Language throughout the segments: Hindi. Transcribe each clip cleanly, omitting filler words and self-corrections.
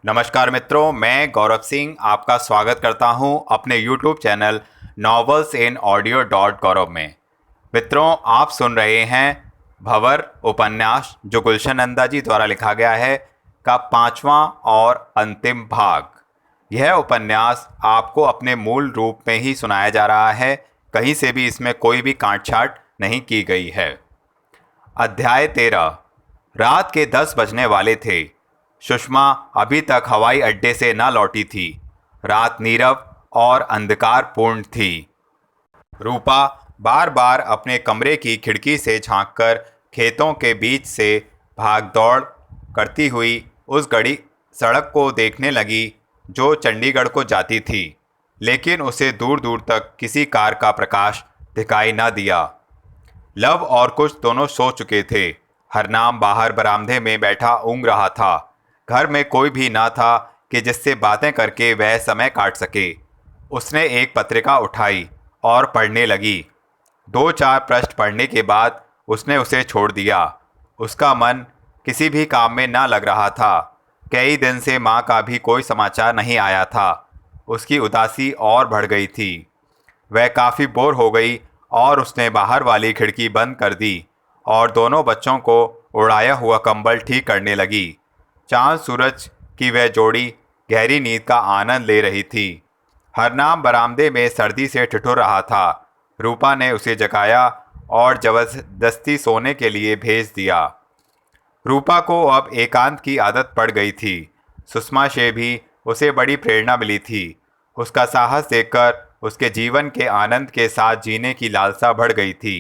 नमस्कार मित्रों, मैं गौरव सिंह आपका स्वागत करता हूं अपने YouTube channel novels in audio dot Gaurav में। मित्रों, आप सुन रहे हैं भंवर उपन्यास जो गुलशन नंदा जी द्वारा लिखा गया है का 5वां और अंतिम भाग। यह उपन्यास आपको अपने मूल रूप में ही सुनाया जा रहा है, कहीं से भी इसमें कोई भी काट-छाट नहीं की गई है। अध्याय 13। रात के 10 बजने वाले थे। सुषमा अभी तक हवाई अड्डे से न लौटी थी। रात नीरव और अंधकारपूर्ण थी। रूपा बार बार अपने कमरे की खिड़की से झांककर खेतों के बीच से भाग दौड़ करती हुई उस गड़ी सड़क को देखने लगी जो चंडीगढ़ को जाती थी, लेकिन उसे दूर दूर तक किसी कार का प्रकाश दिखाई न दिया। लव और कुछ दोनों सो चुके थे। हरनाम बाहर बरामदे में बैठा ऊँघ रहा था। घर में कोई भी ना था कि जिससे बातें करके वह समय काट सके। उसने एक पत्रिका उठाई और पढ़ने लगी। 2-4 पृष्ठ पढ़ने के बाद उसने उसे छोड़ दिया। उसका मन किसी भी काम में ना लग रहा था। कई दिन से माँ का भी कोई समाचार नहीं आया था। उसकी उदासी और बढ़ गई थी। वह काफ़ी बोर हो गई और उसने बाहर वाली खिड़की बंद कर दी और दोनों बच्चों को उड़ाया हुआ कंबल ठीक करने लगी। चांद सूरज की वह जोड़ी गहरी नींद का आनंद ले रही थी। हरनाम बरामदे में सर्दी से ठिठुर रहा था। रूपा ने उसे जगाया और जबरदस्ती सोने के लिए भेज दिया। रूपा को अब एकांत की आदत पड़ गई थी। सुषमा से भी उसे बड़ी प्रेरणा मिली थी। उसका साहस देखकर उसके जीवन के आनंद के साथ जीने की लालसा बढ़ गई थी।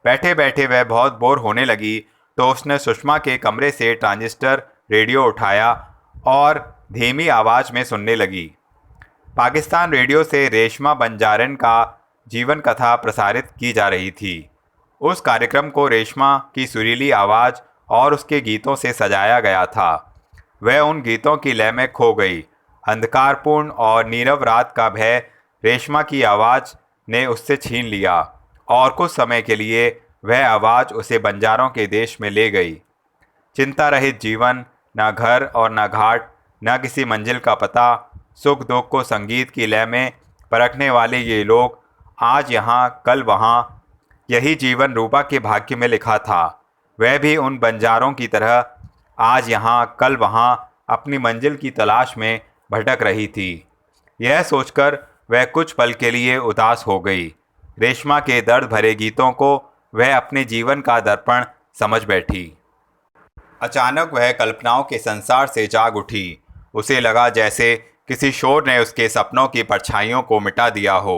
बैठे बैठे वह बहुत बोर होने लगी तो उसने सुषमा के कमरे से ट्रांजिस्टर रेडियो उठाया और धीमी आवाज़ में सुनने लगी। पाकिस्तान रेडियो से रेशमा बंजारन का जीवन कथा प्रसारित की जा रही थी। उस कार्यक्रम को रेशमा की सुरीली आवाज़ और उसके गीतों से सजाया गया था। वह उन गीतों की लय में खो गई। अंधकारपूर्ण और नीरव रात का भय रेशमा की आवाज़ ने उससे छीन लिया और कुछ समय के लिए वह आवाज़ उसे बंजारों के देश में ले गई। चिंता रहित जीवन, न घर और न घाट, न किसी मंजिल का पता। सुख दुख को संगीत की लय में परखने वाले ये लोग आज यहाँ कल वहाँ। यही जीवन रूपा के भाग्य में लिखा था। वह भी उन बंजारों की तरह आज यहाँ कल वहाँ अपनी मंजिल की तलाश में भटक रही थी। यह सोचकर वह कुछ पल के लिए उदास हो गई। रेशमा के दर्द भरे गीतों को वह अपने जीवन का दर्पण समझ बैठी। अचानक वह कल्पनाओं के संसार से जाग उठी। उसे लगा जैसे किसी शोर ने उसके सपनों की परछाइयों को मिटा दिया हो।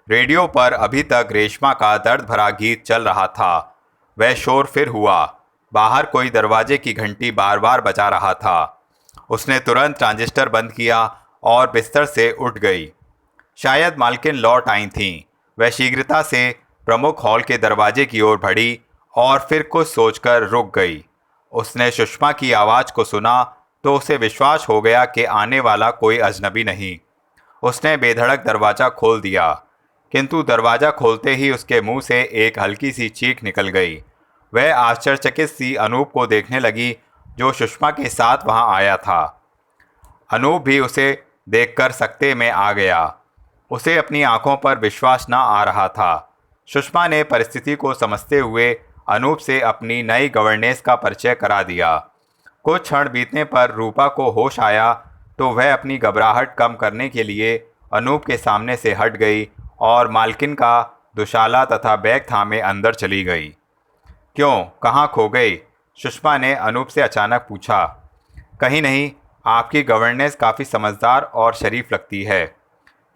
रेडियो पर अभी तक रेशमा का दर्द भरा गीत चल रहा था। वह शोर फिर हुआ। बाहर कोई दरवाजे की घंटी बार बार बजा रहा था। उसने तुरंत ट्रांजिस्टर बंद किया और बिस्तर से उठ गई। शायद मालकिन लौट आई थीं। वह शीघ्रता से प्रमुख हॉल के दरवाजे की ओर बढ़ी और फिर कुछ सोचकर रुक गई। उसने सुषमा की आवाज़ को सुना तो उसे विश्वास हो गया कि आने वाला कोई अजनबी नहीं। उसने बेधड़क दरवाज़ा खोल दिया, किंतु दरवाज़ा खोलते ही उसके मुंह से एक हल्की सी चीख निकल गई। वह आश्चर्यचकित सी अनूप को देखने लगी जो सुषमा के साथ वहां आया था। अनूप भी उसे देखकर सकते में आ गया। उसे अपनी आंखों पर विश्वास न आ रहा था। सुषमा ने परिस्थिति को समझते हुए अनूप से अपनी नई गवर्नेंस का परिचय करा दिया। कुछ क्षण बीतने पर रूपा को होश आया तो वह अपनी घबराहट कम करने के लिए अनूप के सामने से हट गई और मालकिन का दुशाला तथा बैग थामे अंदर चली गई। क्यों, कहाँ खो गई? सुषमा ने अनूप से अचानक पूछा। कहीं नहीं, आपकी गवर्नेंस काफ़ी समझदार और शरीफ लगती है।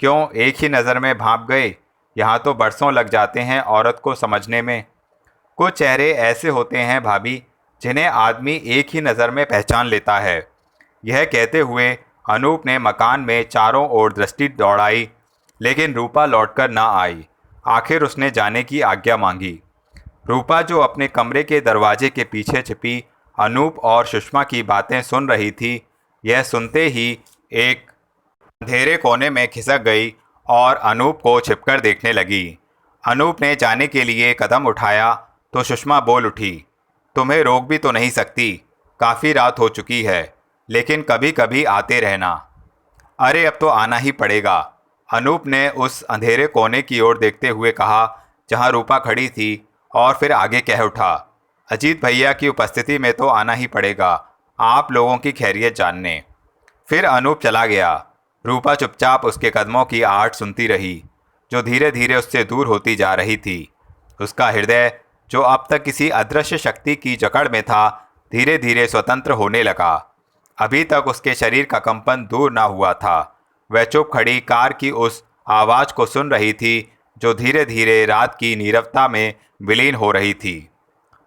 क्यों, एक ही नज़र में भाप गए? यहाँ तो बरसों लग जाते हैं औरत को समझने में। कुछ चेहरे ऐसे होते हैं भाभी जिन्हें आदमी एक ही नज़र में पहचान लेता है। यह कहते हुए अनूप ने मकान में चारों ओर दृष्टि दौड़ाई, लेकिन रूपा लौटकर ना आई। आखिर उसने जाने की आज्ञा मांगी। रूपा जो अपने कमरे के दरवाजे के पीछे छिपी अनूप और सुषमा की बातें सुन रही थी, यह सुनते ही एक अंधेरे कोने में खिसक गई और अनूप को छिपकर देखने लगी। अनूप ने जाने के लिए कदम उठाया तो सुषमा बोल उठी, तुम्हें रोक भी तो नहीं सकती, काफ़ी रात हो चुकी है। लेकिन कभी कभी आते रहना। अरे अब तो आना ही पड़ेगा, अनूप ने उस अंधेरे कोने की ओर देखते हुए कहा जहां रूपा खड़ी थी, और फिर आगे कह उठा, अजीत भैया की उपस्थिति में तो आना ही पड़ेगा, आप लोगों की खैरियत जानने। फिर अनूप चला गया। रूपा चुपचाप उसके कदमों की आहट सुनती रही, जो धीरे धीरे उससे दूर होती जा रही थी। उसका हृदय, जो अब तक किसी अदृश्य शक्ति की जकड़ में था, धीरे धीरे स्वतंत्र होने लगा। अभी तक उसके शरीर का कंपन दूर ना हुआ था। वह चुप खड़ी कार की उस आवाज़ को सुन रही थी, जो धीरे धीरे रात की नीरवता में विलीन हो रही थी।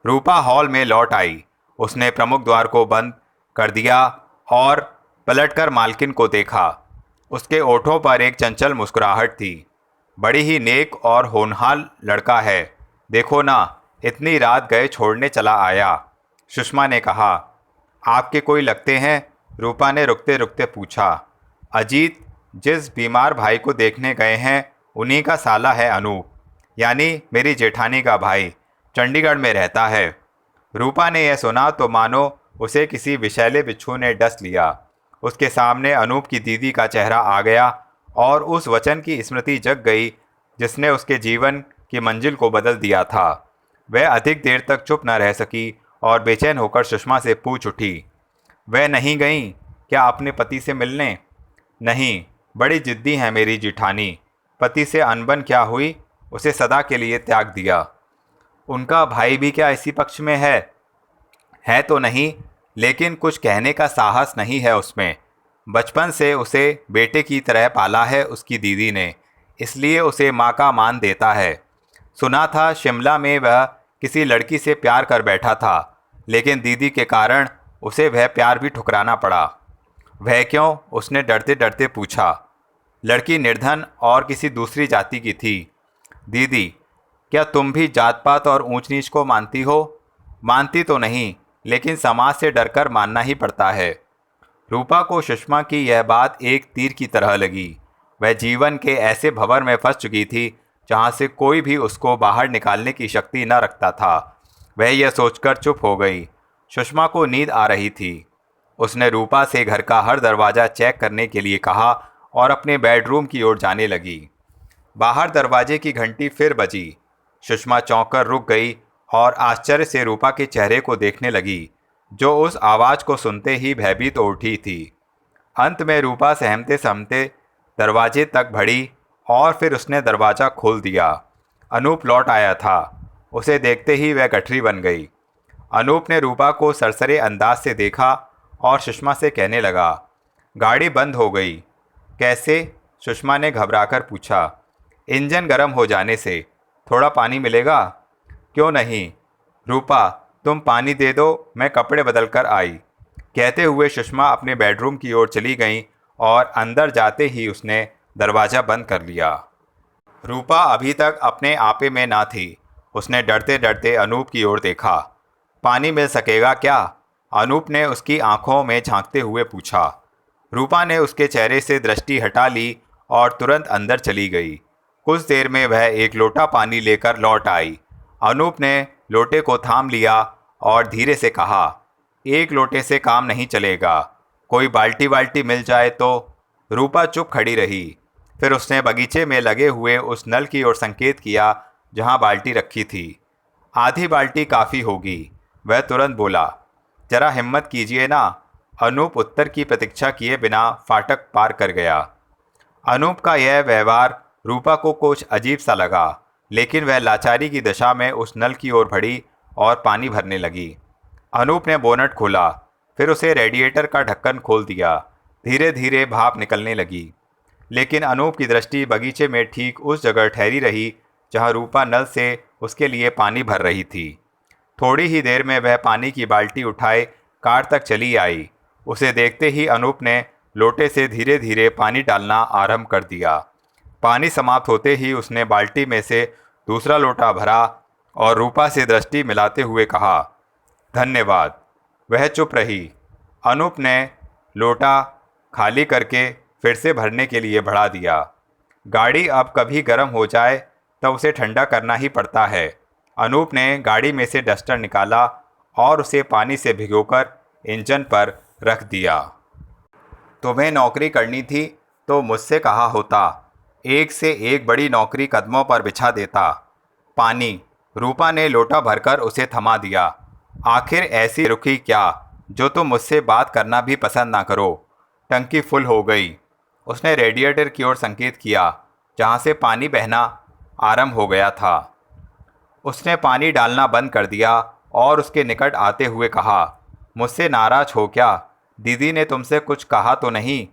रूपा हॉल में लौट आई। उसने प्रमुख द्वार को बंद कर दिया और पलटकर मालकिन को देखा। उसके ओठों पर एक चंचल मुस्कुराहट थी। बड़ी ही नेक और होनहार लड़का है, देखो ना, इतनी रात गए छोड़ने चला आया, सुषमा ने कहा। आपके कोई लगते हैं? रूपा ने रुकते रुकते पूछा। अजीत जिस बीमार भाई को देखने गए हैं, उन्हीं का साला है अनूप, यानी मेरी जेठानी का भाई, चंडीगढ़ में रहता है। रूपा ने यह सुना तो मानो उसे किसी विषैले बिच्छू ने डस लिया। उसके सामने अनूप की दीदी का चेहरा आ गया और उस वचन की स्मृति जग गई जिसने उसके जीवन की मंजिल को बदल दिया था। वह अधिक देर तक चुप न रह सकी और बेचैन होकर सुषमा से पूछ उठी, वह नहीं गईं क्या अपने पति से मिलने? नहीं, बड़ी जिद्दी है मेरी जिठानी, पति से अनबन क्या हुई, उसे सदा के लिए त्याग दिया। उनका भाई भी क्या इसी पक्ष में है? है तो नहीं, लेकिन कुछ कहने का साहस नहीं है उसमें। बचपन से उसे बेटे की तरह पाला है उसकी दीदी ने, इसलिए उसे माँ का मान देता है। सुना था शिमला में वह किसी लड़की से प्यार कर बैठा था, लेकिन दीदी के कारण उसे वह प्यार भी ठुकराना पड़ा। वह क्यों? उसने डरते डरते पूछा। लड़की निर्धन और किसी दूसरी जाति की थी। दीदी, क्या तुम भी जात पात और ऊंच नीच को मानती हो? मानती तो नहीं, लेकिन समाज से डरकर मानना ही पड़ता है। रूपा को सुषमा की यह बात एक तीर की तरह लगी। वह जीवन के ऐसे भंवर में फंस चुकी थी जहाँ से कोई भी उसको बाहर निकालने की शक्ति न रखता था। वह यह सोचकर चुप हो गई। सुषमा को नींद आ रही थी। उसने रूपा से घर का हर दरवाज़ा चेक करने के लिए कहा और अपने बेडरूम की ओर जाने लगी। बाहर दरवाजे की घंटी फिर बजी। सुषमा चौंक कर रुक गई और आश्चर्य से रूपा के चेहरे को देखने लगी, जो उस आवाज़ को सुनते ही भयभीत हो उठी थी। अंत में रूपा सहमते सहमते दरवाजे तक बढ़ी और फिर उसने दरवाज़ा खोल दिया। अनूप लौट आया था। उसे देखते ही वह गठरी बन गई। अनूप ने रूपा को सरसरे अंदाज से देखा और सुषमा से कहने लगा, गाड़ी बंद हो गई। कैसे? सुषमा ने घबराकर पूछा। इंजन गर्म हो जाने से। थोड़ा पानी मिलेगा? क्यों नहीं। रूपा, तुम पानी दे दो, मैं कपड़े बदल कर आई। कहते हुए सुषमा अपने बेडरूम की ओर चली गई और अंदर जाते ही उसने दरवाज़ा बंद कर लिया। रूपा अभी तक अपने आपे में ना थी। उसने डरते डरते अनूप की ओर देखा। पानी मिल सकेगा क्या? अनूप ने उसकी आंखों में झांकते हुए पूछा। रूपा ने उसके चेहरे से दृष्टि हटा ली और तुरंत अंदर चली गई। कुछ देर में वह एक लोटा पानी लेकर लौट आई। अनूप ने लोटे को थाम लिया और धीरे से कहा, एक लोटे से काम नहीं चलेगा, कोई बाल्टी बाल्टी मिल जाए तो। रूपा चुप खड़ी रही। फिर उसने बगीचे में लगे हुए उस नल की ओर संकेत किया जहां बाल्टी रखी थी। आधी बाल्टी काफ़ी होगी। वह तुरंत बोला, जरा हिम्मत कीजिए ना। अनूप उत्तर की प्रतीक्षा किए बिना फाटक पार कर गया। अनूप का यह व्यवहार रूपा को कुछ अजीब सा लगा, लेकिन वह लाचारी की दशा में उस नल की ओर बढ़ी और पानी भरने लगी। अनूप ने बोनट खोला, फिर उसे रेडिएटर का ढक्कन खोल दिया। धीरे धीरे भाप निकलने लगी, लेकिन अनूप की दृष्टि बगीचे में ठीक उस जगह ठहरी रही जहां रूपा नल से उसके लिए पानी भर रही थी। थोड़ी ही देर में वह पानी की बाल्टी उठाए कार तक चली आई। उसे देखते ही अनूप ने लोटे से धीरे धीरे पानी डालना आरंभ कर दिया। पानी समाप्त होते ही उसने बाल्टी में से दूसरा लोटा भरा और रूपा से दृष्टि मिलाते हुए कहा, धन्यवाद। वह चुप रही। अनूप ने लोटा खाली करके फिर से भरने के लिए बढ़ा दिया। गाड़ी अब कभी गर्म हो जाए तब उसे ठंडा करना ही पड़ता है। अनूप ने गाड़ी में से डस्टर निकाला और उसे पानी से भिगोकर इंजन पर रख दिया। तुम्हें नौकरी करनी थी तो मुझसे कहा होता, एक से एक बड़ी नौकरी कदमों पर बिछा देता। पानी। रूपा ने लोटा भरकर उसे थमा दिया। आखिर ऐसी रुखी क्या जो तुम मुझसे बात करना भी पसंद ना करो। टंकी फुल हो गई। उसने रेडिएटर की ओर संकेत किया जहाँ से पानी बहना आरंभ हो गया था। उसने पानी डालना बंद कर दिया और उसके निकट आते हुए कहा, मुझसे नाराज हो क्या? दीदी ने तुमसे कुछ कहा तो नहीं?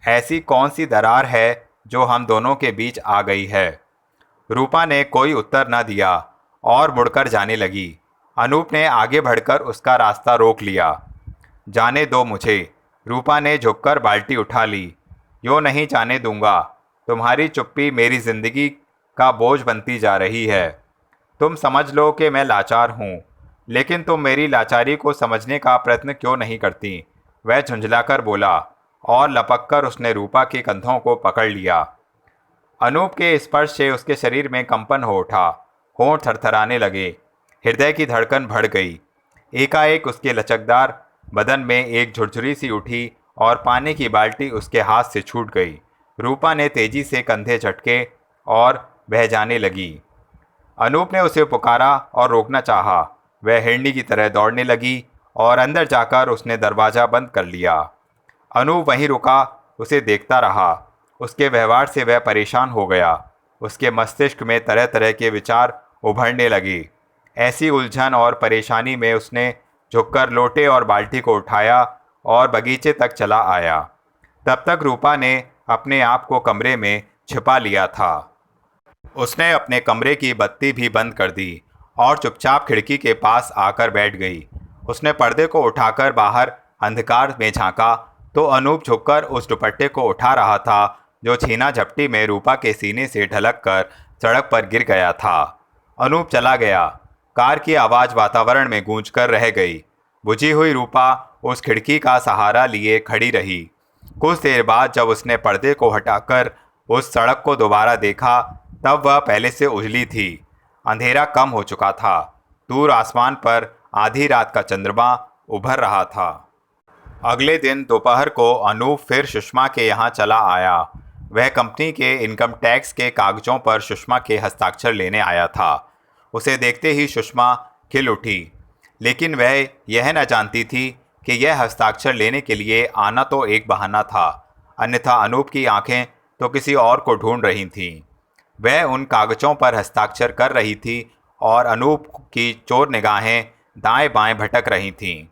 ऐसी कौन सी दरार है जो हम दोनों के बीच आ गई है? रूपा ने कोई उत्तर न दिया और मुड़कर जाने लगी। अनूप ने आगे बढ़कर उसका रास्ता रोक लिया। जाने दो मुझे। रूपा ने झुककर बाल्टी उठा ली। यो नहीं जाने दूंगा। तुम्हारी चुप्पी मेरी जिंदगी का बोझ बनती जा रही है। तुम समझ लो कि मैं लाचार हूँ, लेकिन तुम मेरी लाचारी को समझने का प्रयत्न क्यों नहीं करती? वह झुंझलाकर बोला और लपककर उसने रूपा के कंधों को पकड़ लिया। अनूप के स्पर्श से उसके शरीर में कंपन हो उठा। होंठ थरथराने लगे। हृदय की धड़कन बढ़ गई। एकाएक उसके लचकदार बदन में एक झुरझुरी सी उठी और पानी की बाल्टी उसके हाथ से छूट गई। रूपा ने तेजी से कंधे झटके और बह जाने लगी। अनूप ने उसे पुकारा और रोकना चाहा। वह हिरनी की तरह दौड़ने लगी और अंदर जाकर उसने दरवाज़ा बंद कर लिया। अनूप वहीं रुका, उसे देखता रहा। उसके व्यवहार से वह परेशान हो गया। उसके मस्तिष्क में तरह तरह के विचार उभरने लगे। ऐसी उलझन और परेशानी में उसने झुककर लोटे और बाल्टी को उठाया और बगीचे तक चला आया। तब तक रूपा ने अपने आप को कमरे में छिपा लिया था। उसने अपने कमरे की बत्ती भी बंद कर दी और चुपचाप खिड़की के पास आकर बैठ गई। उसने पर्दे को उठाकर बाहर अंधकार में झांका तो अनूप झुककर उस दुपट्टे को उठा रहा था जो छीना झपटी में रूपा के सीने से ढलक कर सड़क पर गिर गया था। अनूप चला गया। कार की आवाज़ वातावरण में गूंजकर रह गई। बुझी हुई रूपा उस खिड़की का सहारा लिए खड़ी रही। कुछ देर बाद जब उसने पर्दे को हटाकर उस सड़क को दोबारा देखा तब वह पहले से उजली थी। अंधेरा कम हो चुका था। दूर आसमान पर आधी रात का चंद्रमा उभर रहा था। अगले दिन दोपहर को अनूप फिर सुषमा के यहाँ चला आया। वह कंपनी के इनकम टैक्स के कागजों पर सुषमा के हस्ताक्षर लेने आया था। उसे देखते ही सुषमा खिल उठी, लेकिन वह यह न जानती थी कि यह हस्ताक्षर लेने के लिए आना तो एक बहाना था, अन्यथा अनूप की आंखें तो किसी और को ढूंढ रही थीं। वह उन कागजों पर हस्ताक्षर कर रही थी और अनूप की चोर निगाहें दाएं बाएं भटक रही थीं।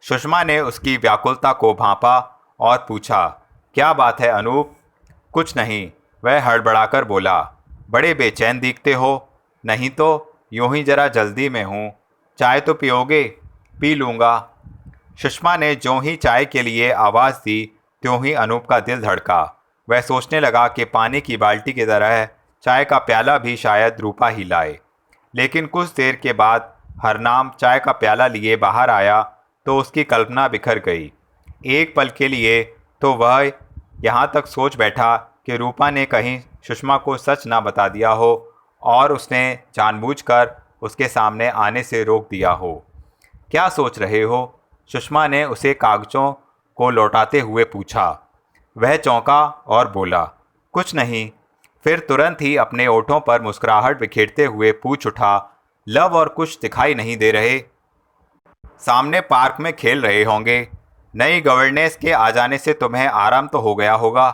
सुषमा ने उसकी व्याकुलता को भांपा और पूछा, क्या बात है अनूप? कुछ नहीं, वह हड़बड़ाकर बोला। बड़े बेचैन दिखते हो। नहीं तो यूं ही जरा जल्दी में हूँ। चाय तो पियोगे? पी लूँगा। सुषमा ने ज्यों ही चाय के लिए आवाज़ दी त्यों ही अनूप का दिल धड़का। वह सोचने लगा कि पानी की बाल्टी की तरह चाय का प्याला भी शायद रूपा ही लाए। लेकिन कुछ देर के बाद हरनाम चाय का प्याला लिए बाहर आया तो उसकी कल्पना बिखर गई। एक पल के लिए तो वह यहाँ तक सोच बैठा कि रूपा ने कहीं सुषमा को सच ना बता दिया हो और उसने जानबूझकर उसके सामने आने से रोक दिया हो। क्या सोच रहे हो? सुषमा ने उसे कागजों को लौटाते हुए पूछा। वह चौंका और बोला, कुछ नहीं। फिर तुरंत ही अपने ओठों पर मुस्कुराहट बिखेरते हुए पूछ उठा, लव और कुछ दिखाई नहीं दे रहे? सामने पार्क में खेल रहे होंगे। नई गवर्नेंस के आ जाने से तुम्हें आराम तो हो गया होगा।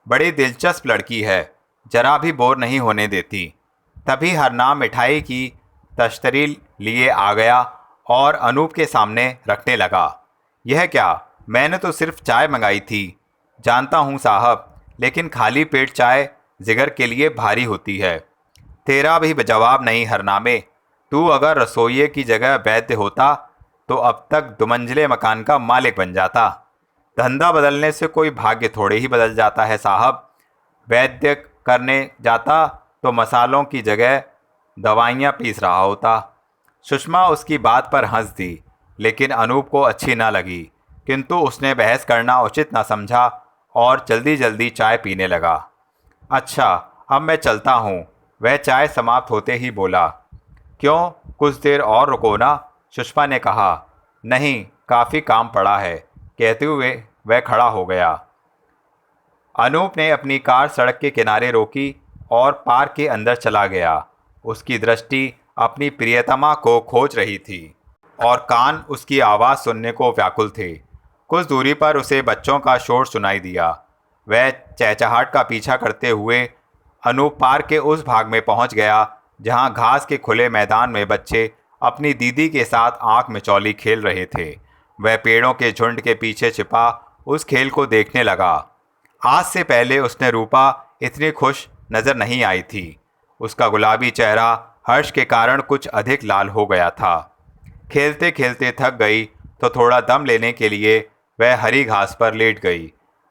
बड़ी दिलचस्प लड़की है, जरा भी बोर नहीं होने देती। तभी हरनाम मिठाई की तश्तरी लिए आ गया और अनूप के सामने रखने लगा। यह क्या? मैंने तो सिर्फ चाय मंगाई थी। जानता हूँ साहब, लेकिन खाली पेट चाय जिगर के लिए भारी होती है। तेरा भी जवाब नहीं हरनामे। तू अगर रसोइये की जगह वैद्य होता तो अब तक दुमंजिले मकान का मालिक बन जाता। धंधा बदलने से कोई भाग्य थोड़े ही बदल जाता है साहब। वैद्य करने जाता तो मसालों की जगह दवाइयाँ पीस रहा होता। सुषमा उसकी बात पर हंस दी, लेकिन अनूप को अच्छी ना लगी, किंतु उसने बहस करना उचित न समझा और जल्दी जल्दी चाय पीने लगा। अच्छा, अब मैं चलता हूँ, वह चाय समाप्त होते ही बोला। क्यों, कुछ देर और रुको ना? सुषमा ने कहा। नहीं, काफ़ी काम पड़ा है। कहते हुए वह खड़ा हो गया। अनूप ने अपनी कार सड़क के किनारे रोकी और पार्क के अंदर चला गया। उसकी दृष्टि अपनी प्रियतमा को खोज रही थी और कान उसकी आवाज़ सुनने को व्याकुल थे। कुछ दूरी पर उसे बच्चों का शोर सुनाई दिया। वह चहचहाट का पीछा करते हुए अनूप पार्क के उस भाग में पहुंच गया जहां घास के खुले मैदान में बच्चे अपनी दीदी के साथ आंख मिचौली खेल रहे थे। वह पेड़ों के झुंड के पीछे छिपा उस खेल को देखने लगा। आज से पहले उसने रूपा इतनी खुश नजर नहीं आई थी। उसका गुलाबी चेहरा हर्ष के कारण कुछ अधिक लाल हो गया था। खेलते खेलते थक गई तो थोड़ा दम लेने के लिए वह हरी घास पर लेट गई,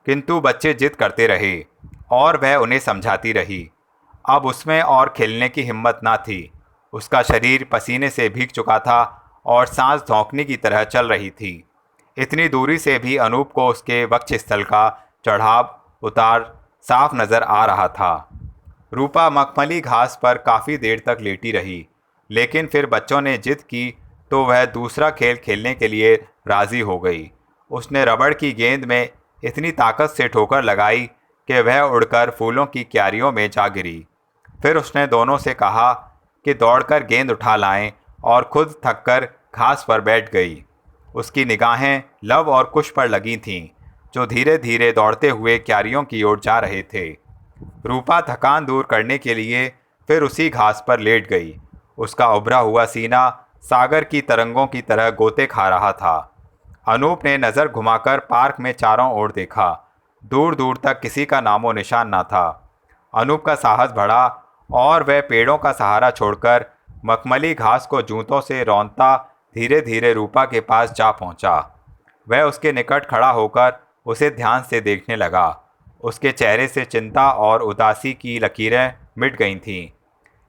किंतु बच्चे जिद करते रहे और वह उन्हें समझाती रही। अब उसमें और खेलने की हिम्मत ना थी। उसका शरीर पसीने से भीग चुका था और सांस धौंकने की तरह चल रही थी। इतनी दूरी से भी अनूप को उसके वक्षस्थल का चढ़ाव उतार साफ नजर आ रहा था। रूपा मखमली घास पर काफ़ी देर तक लेटी रही, लेकिन फिर बच्चों ने जिद की तो वह दूसरा खेल खेलने के लिए राज़ी हो गई। उसने रबड़ की गेंद में इतनी ताकत से ठोकर लगाई कि वह उड़कर फूलों की क्यारियों में जा गिरी। फिर उसने दोनों से कहा कि दौड़कर गेंद उठा लाएं और खुद थककर घास पर बैठ गई। उसकी निगाहें लव और कुश पर लगी थीं, जो धीरे धीरे दौड़ते हुए क्यारियों की ओर जा रहे थे। रूपा थकान दूर करने के लिए फिर उसी घास पर लेट गई। उसका उभरा हुआ सीना सागर की तरंगों की तरह गोते खा रहा था। अनूप ने नज़र घुमाकर पार्क में चारों ओर देखा। दूर दूर तक किसी का नामो निशान ना था। अनूप का साहस बढ़ा और वह पेड़ों का सहारा छोड़कर मखमली घास को जूतों से रौंदता धीरे धीरे रूपा के पास जा पहुंचा। वह उसके निकट खड़ा होकर उसे ध्यान से देखने लगा। उसके चेहरे से चिंता और उदासी की लकीरें मिट गई थीं।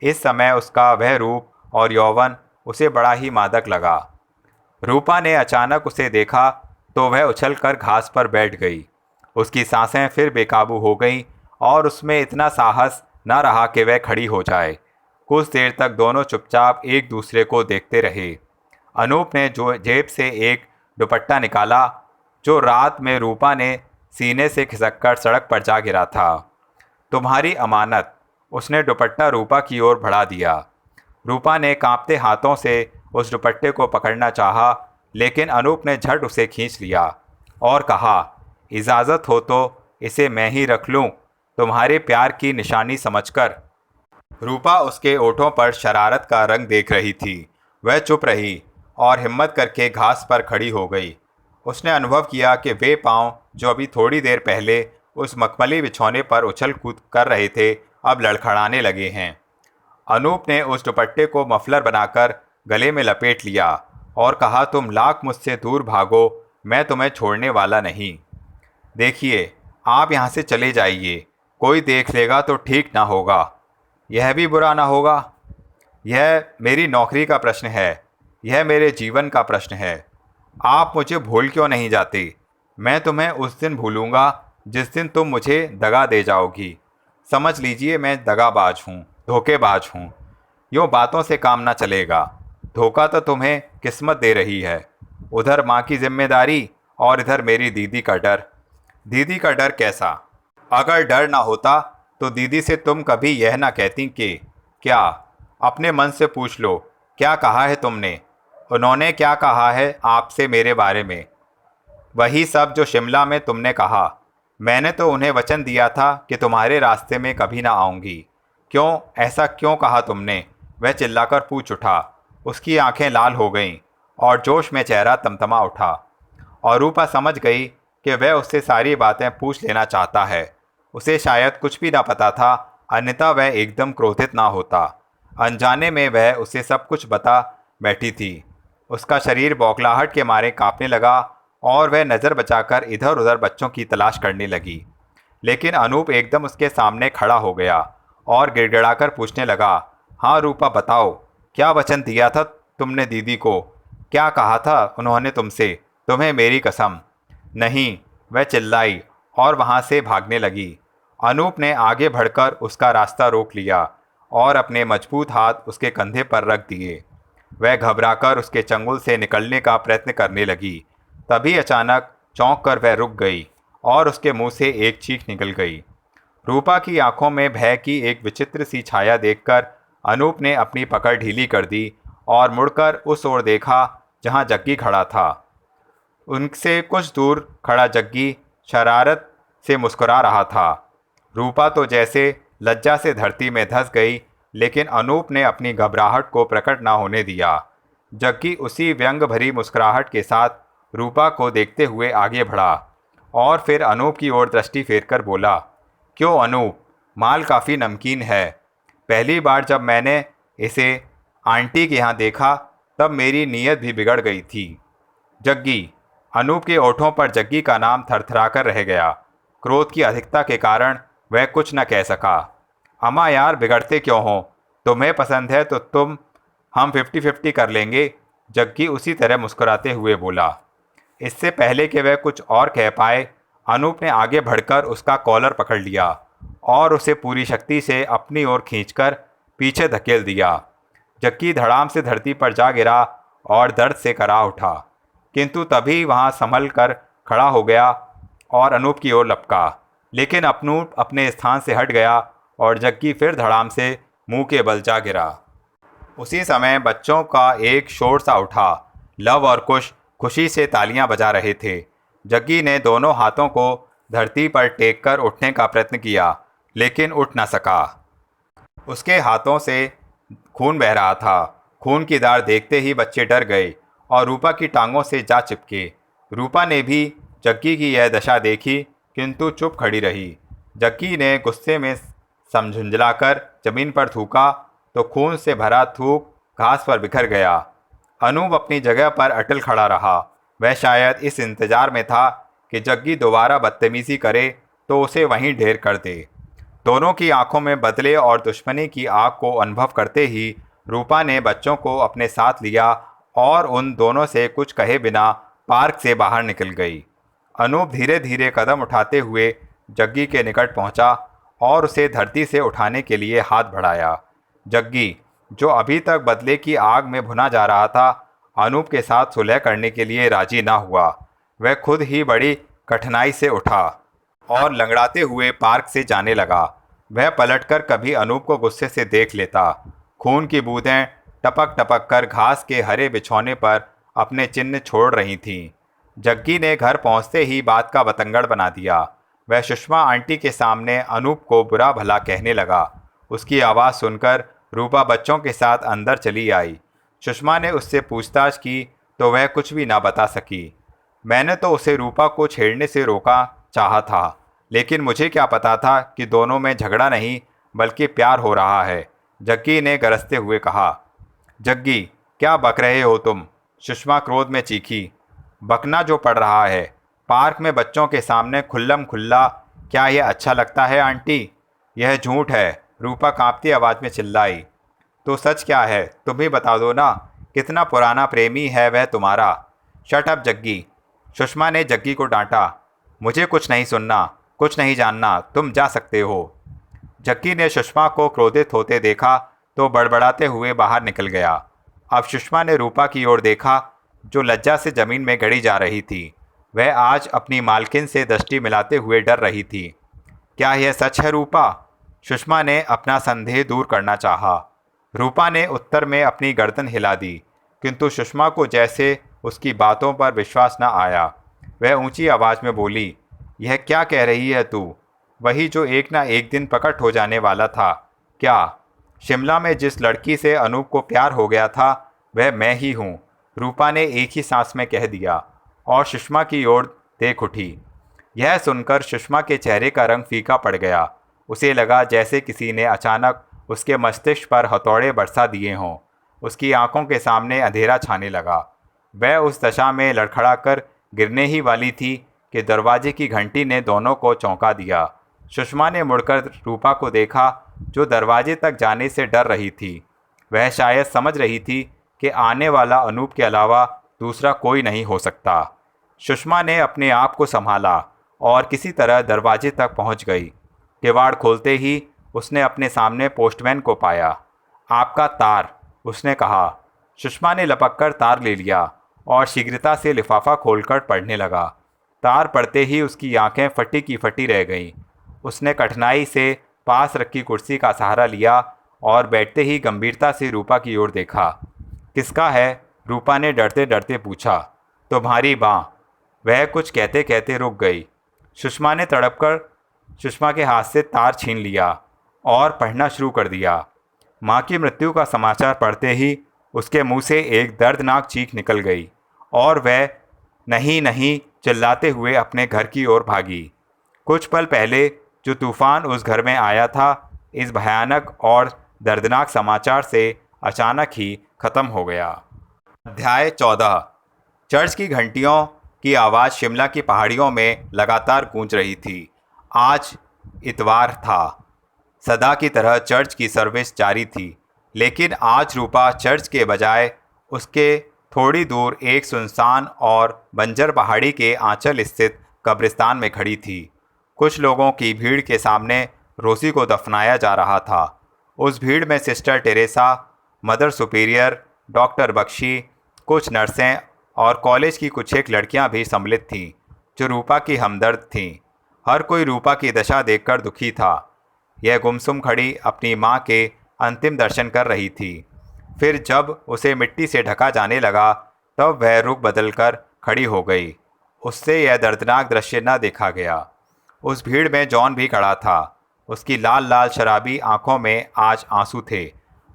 इस समय उसका वह रूप और यौवन उसे बड़ा ही मादक लगा। रूपा ने अचानक उसे देखा तो वह उछलकर घास पर बैठ गई। उसकी सांसें फिर बेकाबू हो गईं और उसमें इतना साहस न रहा कि वह खड़ी हो जाए। कुछ देर तक दोनों चुपचाप एक दूसरे को देखते रहे। अनूप ने जो जेब से एक दुपट्टा निकाला जो रात में रूपा ने सीने से खिसककर सड़क पर जा गिरा था। तुम्हारी अमानत। उसने दुपट्टा रूपा की ओर बढ़ा दिया। रूपा ने कांपते हाथों से उस दुपट्टे को पकड़ना चाहा, लेकिन अनूप ने झट उसे खींच लिया और कहा, इजाज़त हो तो इसे मैं ही रख लूं, तुम्हारे प्यार की निशानी समझकर। रूपा उसके ओठों पर शरारत का रंग देख रही थी। वह चुप रही और हिम्मत करके घास पर खड़ी हो गई। उसने अनुभव किया कि वे पांव जो अभी थोड़ी देर पहले उस मखमली बिछौने पर उछल कूद कर रहे थे, अब लड़खड़ाने लगे हैं। अनूप ने उस दुपट्टे को मफलर बनाकर गले में लपेट लिया और कहा, तुम लाख मुझसे दूर भागो, मैं तुम्हें छोड़ने वाला नहीं। देखिए, आप यहाँ से चले जाइए, कोई देख लेगा तो ठीक ना होगा। यह भी बुरा ना होगा। यह मेरी नौकरी का प्रश्न है, यह मेरे जीवन का प्रश्न है। आप मुझे भूल क्यों नहीं जाते? मैं तुम्हें उस दिन भूलूंगा जिस दिन तुम मुझे दगा दे जाओगी। समझ लीजिए मैं दगाबाज हूँ, धोखेबाज हूँ। यूँ बातों से काम ना चलेगा। धोखा तो तुम्हें किस्मत दे रही है। उधर माँ की जिम्मेदारी और इधर मेरी दीदी का डर। दीदी का डर कैसा? अगर डर ना होता तो दीदी से तुम कभी यह ना कहती कि क्या? अपने मन से पूछ लो, क्या कहा है तुमने? उन्होंने क्या कहा है आपसे मेरे बारे में? वही सब जो शिमला में तुमने कहा। मैंने तो उन्हें वचन दिया था कि तुम्हारे रास्ते में कभी ना आऊँगी। क्यों, ऐसा क्यों कहा तुमने? वह चिल्लाकर पूछ उठा। उसकी आंखें लाल हो गईं और जोश में चेहरा तमतमा उठा। और रूपा समझ गई कि वह उससे सारी बातें पूछ लेना चाहता है। उसे शायद कुछ भी ना पता था, अन्यथा वह एकदम क्रोधित ना होता। अनजाने में वह उसे सब कुछ बता बैठी थी। उसका शरीर बौखलाहट के मारे कांपने लगा और वह नज़र बचाकर इधर उधर बच्चों की तलाश करने लगी। लेकिन अनूप एकदम उसके सामने खड़ा हो गया और गिड़गिड़ाकर पूछने लगा, हाँ रूपा, बताओ, क्या वचन दिया था तुमने दीदी को? क्या कहा था उन्होंने तुमसे? तुम्हें मेरी कसम। नहीं, वह चिल्लाई और वहाँ से भागने लगी। अनूप ने आगे बढ़कर उसका रास्ता रोक लिया और अपने मजबूत हाथ उसके कंधे पर रख दिए। वह घबराकर उसके चंगुल से निकलने का प्रयत्न करने लगी। तभी अचानक चौंक कर वह रुक गई और उसके मुंह से एक चीख निकल गई। रूपा की आंखों में भय की एक विचित्र सी छाया देखकर अनूप ने अपनी पकड़ ढीली कर दी और मुड़कर उस ओर देखा जहां जग्गी खड़ा था। उनसे कुछ दूर खड़ा जग्गी शरारत से मुस्कुरा रहा था। रूपा तो जैसे लज्जा से धरती में धंस गई, लेकिन अनूप ने अपनी घबराहट को प्रकट न होने दिया। जग्गी उसी व्यंग भरी मुस्कुराहट के साथ रूपा को देखते हुए आगे बढ़ा और फिर अनूप की ओर दृष्टि फेरकर बोला, क्यों अनूप, माल काफ़ी नमकीन है। पहली बार जब मैंने इसे आंटी के यहाँ देखा तब मेरी नीयत भी बिगड़ गई थी। जग्गी। अनूप के ओठों पर जग्गी का नाम थरथराकर रह गया। क्रोध की अधिकता के कारण वह कुछ न कह सका। अम्मा यार, बिगड़ते क्यों हो? तुम्हें पसंद है तो हम 50-50 कर लेंगे, जग्गी उसी तरह मुस्कुराते हुए बोला। इससे पहले कि वह कुछ और कह पाए, अनूप ने आगे बढ़कर उसका कॉलर पकड़ लिया और उसे पूरी शक्ति से अपनी ओर खींचकर पीछे धकेल दिया। जग्गी धड़ाम से धरती पर जा गिरा और दर्द से करा उठा, किंतु तभी वहां संभल कर खड़ा हो गया और अनूप की ओर लपका। लेकिन अनूप अपने स्थान से हट गया और जग्गी फिर धड़ाम से मुंह के बल जा गिरा। उसी समय बच्चों का एक शोर सा उठा। लव और कुश खुशी से तालियां बजा रहे थे। जग्गी ने दोनों हाथों को धरती पर टेक कर उठने का प्रयत्न किया, लेकिन उठ न सका। उसके हाथों से खून बह रहा था। खून की धार देखते ही बच्चे डर गए और रूपा की टांगों से जा चिपके। रूपा ने भी जग्गी की यह दशा देखी, किंतु चुप खड़ी रही। जग्गी ने गुस्से में समझुंझलाकर जमीन पर थूका तो खून से भरा थूक घास पर बिखर गया। अनूप अपनी जगह पर अटल खड़ा रहा। वह शायद इस इंतजार में था कि जग्गी दोबारा बदतमीजी करे तो उसे वहीं ढेर कर दे। दोनों की आंखों में बदले और दुश्मनी की आग को अनुभव करते ही रूपा ने बच्चों को अपने साथ लिया और उन दोनों से कुछ कहे बिना पार्क से बाहर निकल गई। अनूप धीरे धीरे कदम उठाते हुए जग्गी के निकट पहुंचा और उसे धरती से उठाने के लिए हाथ बढ़ाया। जग्गी, जो अभी तक बदले की आग में भुना जा रहा था, अनूप के साथ सुलह करने के लिए राजी ना हुआ। वह खुद ही बड़ी कठिनाई से उठा और लंगड़ाते हुए पार्क से जाने लगा। वह पलटकर कभी अनूप को गुस्से से देख लेता। खून की बूंदें टपक टपक कर घास के हरे बिछौने पर अपने चिन्ह छोड़ रही थीं। जग्गी ने घर पहुंचते ही बात का बतंगड़ बना दिया। वह सुषमा आंटी के सामने अनूप को बुरा भला कहने लगा। उसकी आवाज़ सुनकर रूपा बच्चों के साथ अंदर चली आई। सुषमा ने उससे पूछताछ की तो वह कुछ भी ना बता सकी। मैंने तो उसे रूपा को छेड़ने से रोका चाहा था, लेकिन मुझे क्या पता था कि दोनों में झगड़ा नहीं बल्कि प्यार हो रहा है, जग्गी ने गरजते हुए कहा। जग्गी, क्या बक रहे हो तुम? सुषमा क्रोध में चीखी। बकना जो पड़ रहा है, पार्क में बच्चों के सामने खुल्लम खुल्ला, क्या यह अच्छा लगता है आंटी? यह झूठ है, रूपा कांपती आवाज़ में चिल्लाई। तो सच क्या है, तुम ही बता दो ना। कितना पुराना प्रेमी है वह तुम्हारा। शट अप जग्गी, सुषमा ने जग्गी को डांटा। मुझे कुछ नहीं सुनना, कुछ नहीं जानना, तुम जा सकते हो। जग्गी ने सुषमा को क्रोधित होते देखा तो बड़बड़ाते हुए बाहर निकल गया। अब सुषमा ने रूपा की ओर देखा, जो लज्जा से जमीन में गड़ी जा रही थी। वह आज अपनी मालकिन से दृष्टि मिलाते हुए डर रही थी। क्या यह सच है रूपा? सुषमा ने अपना संदेह दूर करना चाहा। रूपा ने उत्तर में अपनी गर्दन हिला दी, किंतु सुषमा को जैसे उसकी बातों पर विश्वास न आया। वह ऊंची आवाज़ में बोली, यह क्या कह रही है तू? वही जो एक ना एक दिन प्रकट हो जाने वाला था। क्या? शिमला में जिस लड़की से अनूप को प्यार हो गया था वह मैं ही हूँ, रूपा ने एक ही सांस में कह दिया और सुषमा की ओर देख उठी। यह सुनकर सुषमा के चेहरे का रंग फीका पड़ गया। उसे लगा जैसे किसी ने अचानक उसके मस्तिष्क पर हथौड़े बरसा दिए हों। उसकी आंखों के सामने अंधेरा छाने लगा। वह उस दशा में लड़खड़ाकर गिरने ही वाली थी कि दरवाजे की घंटी ने दोनों को चौंका दिया। सुषमा ने मुड़कर रूपा को देखा, जो दरवाजे तक जाने से डर रही थी। वह शायद समझ रही थी कि आने वाला अनूप के अलावा दूसरा कोई नहीं हो सकता। सुषमा ने अपने आप को संभाला और किसी तरह दरवाजे तक पहुंच गई। किवाड़ खोलते ही उसने अपने सामने पोस्टमैन को पाया। आपका तार, उसने कहा। सुषमा ने लपककर तार ले लिया और शीघ्रता से लिफाफा खोलकर पढ़ने लगा। तार पड़ते ही उसकी आंखें फटी की फटी रह गईं। उसने कठिनाई से पास रखी कुर्सी का सहारा लिया और बैठते ही गंभीरता से रूपा की ओर देखा। किसका है? रूपा ने डरते डरते पूछा। तुम्हारी बाँ। वह कुछ कहते कहते रुक गई। सुषमा ने तड़पकर सुषमा के हाथ से तार छीन लिया और पढ़ना शुरू कर दिया। माँ की मृत्यु का समाचार पढ़ते ही उसके मुंह से एक दर्दनाक चीख निकल गई और वह नहीं नहीं चिल्लाते हुए अपने घर की ओर भागी। कुछ पल पहले जो तूफान उस घर में आया था, इस भयानक और दर्दनाक समाचार से अचानक ही खत्म हो गया। अध्याय 14। चर्च की घंटियों की आवाज़ शिमला की पहाड़ियों में लगातार गूंज रही थी। आज इतवार था। सदा की तरह चर्च की सर्विस जारी थी, लेकिन आज रूपा चर्च के बजाय उसके थोड़ी दूर एक सुनसान और बंजर पहाड़ी के आंचल स्थित कब्रिस्तान में खड़ी थी। कुछ लोगों की भीड़ के सामने रोसी को दफनाया जा रहा था। उस भीड़ में sister Teresa, mother superior, doctor Bakshi, कुछ नर्सें और कॉलेज की कुछ एक लड़कियां भी सम्मिलित थीं, जो रूपा की हमदर्द थीं। हर कोई रूपा की दशा देखकर दुखी था। यह गुमसुम खड़ी अपनी माँ के अंतिम दर्शन कर रही थी। फिर जब उसे मिट्टी से ढका जाने लगा, तब वह रुख बदलकर खड़ी हो गई। उससे यह दर्दनाक दृश्य न देखा गया। उस भीड़ में जॉन भी खड़ा था। उसकी लाल लाल शराबी आंखों में आज आंसू थे।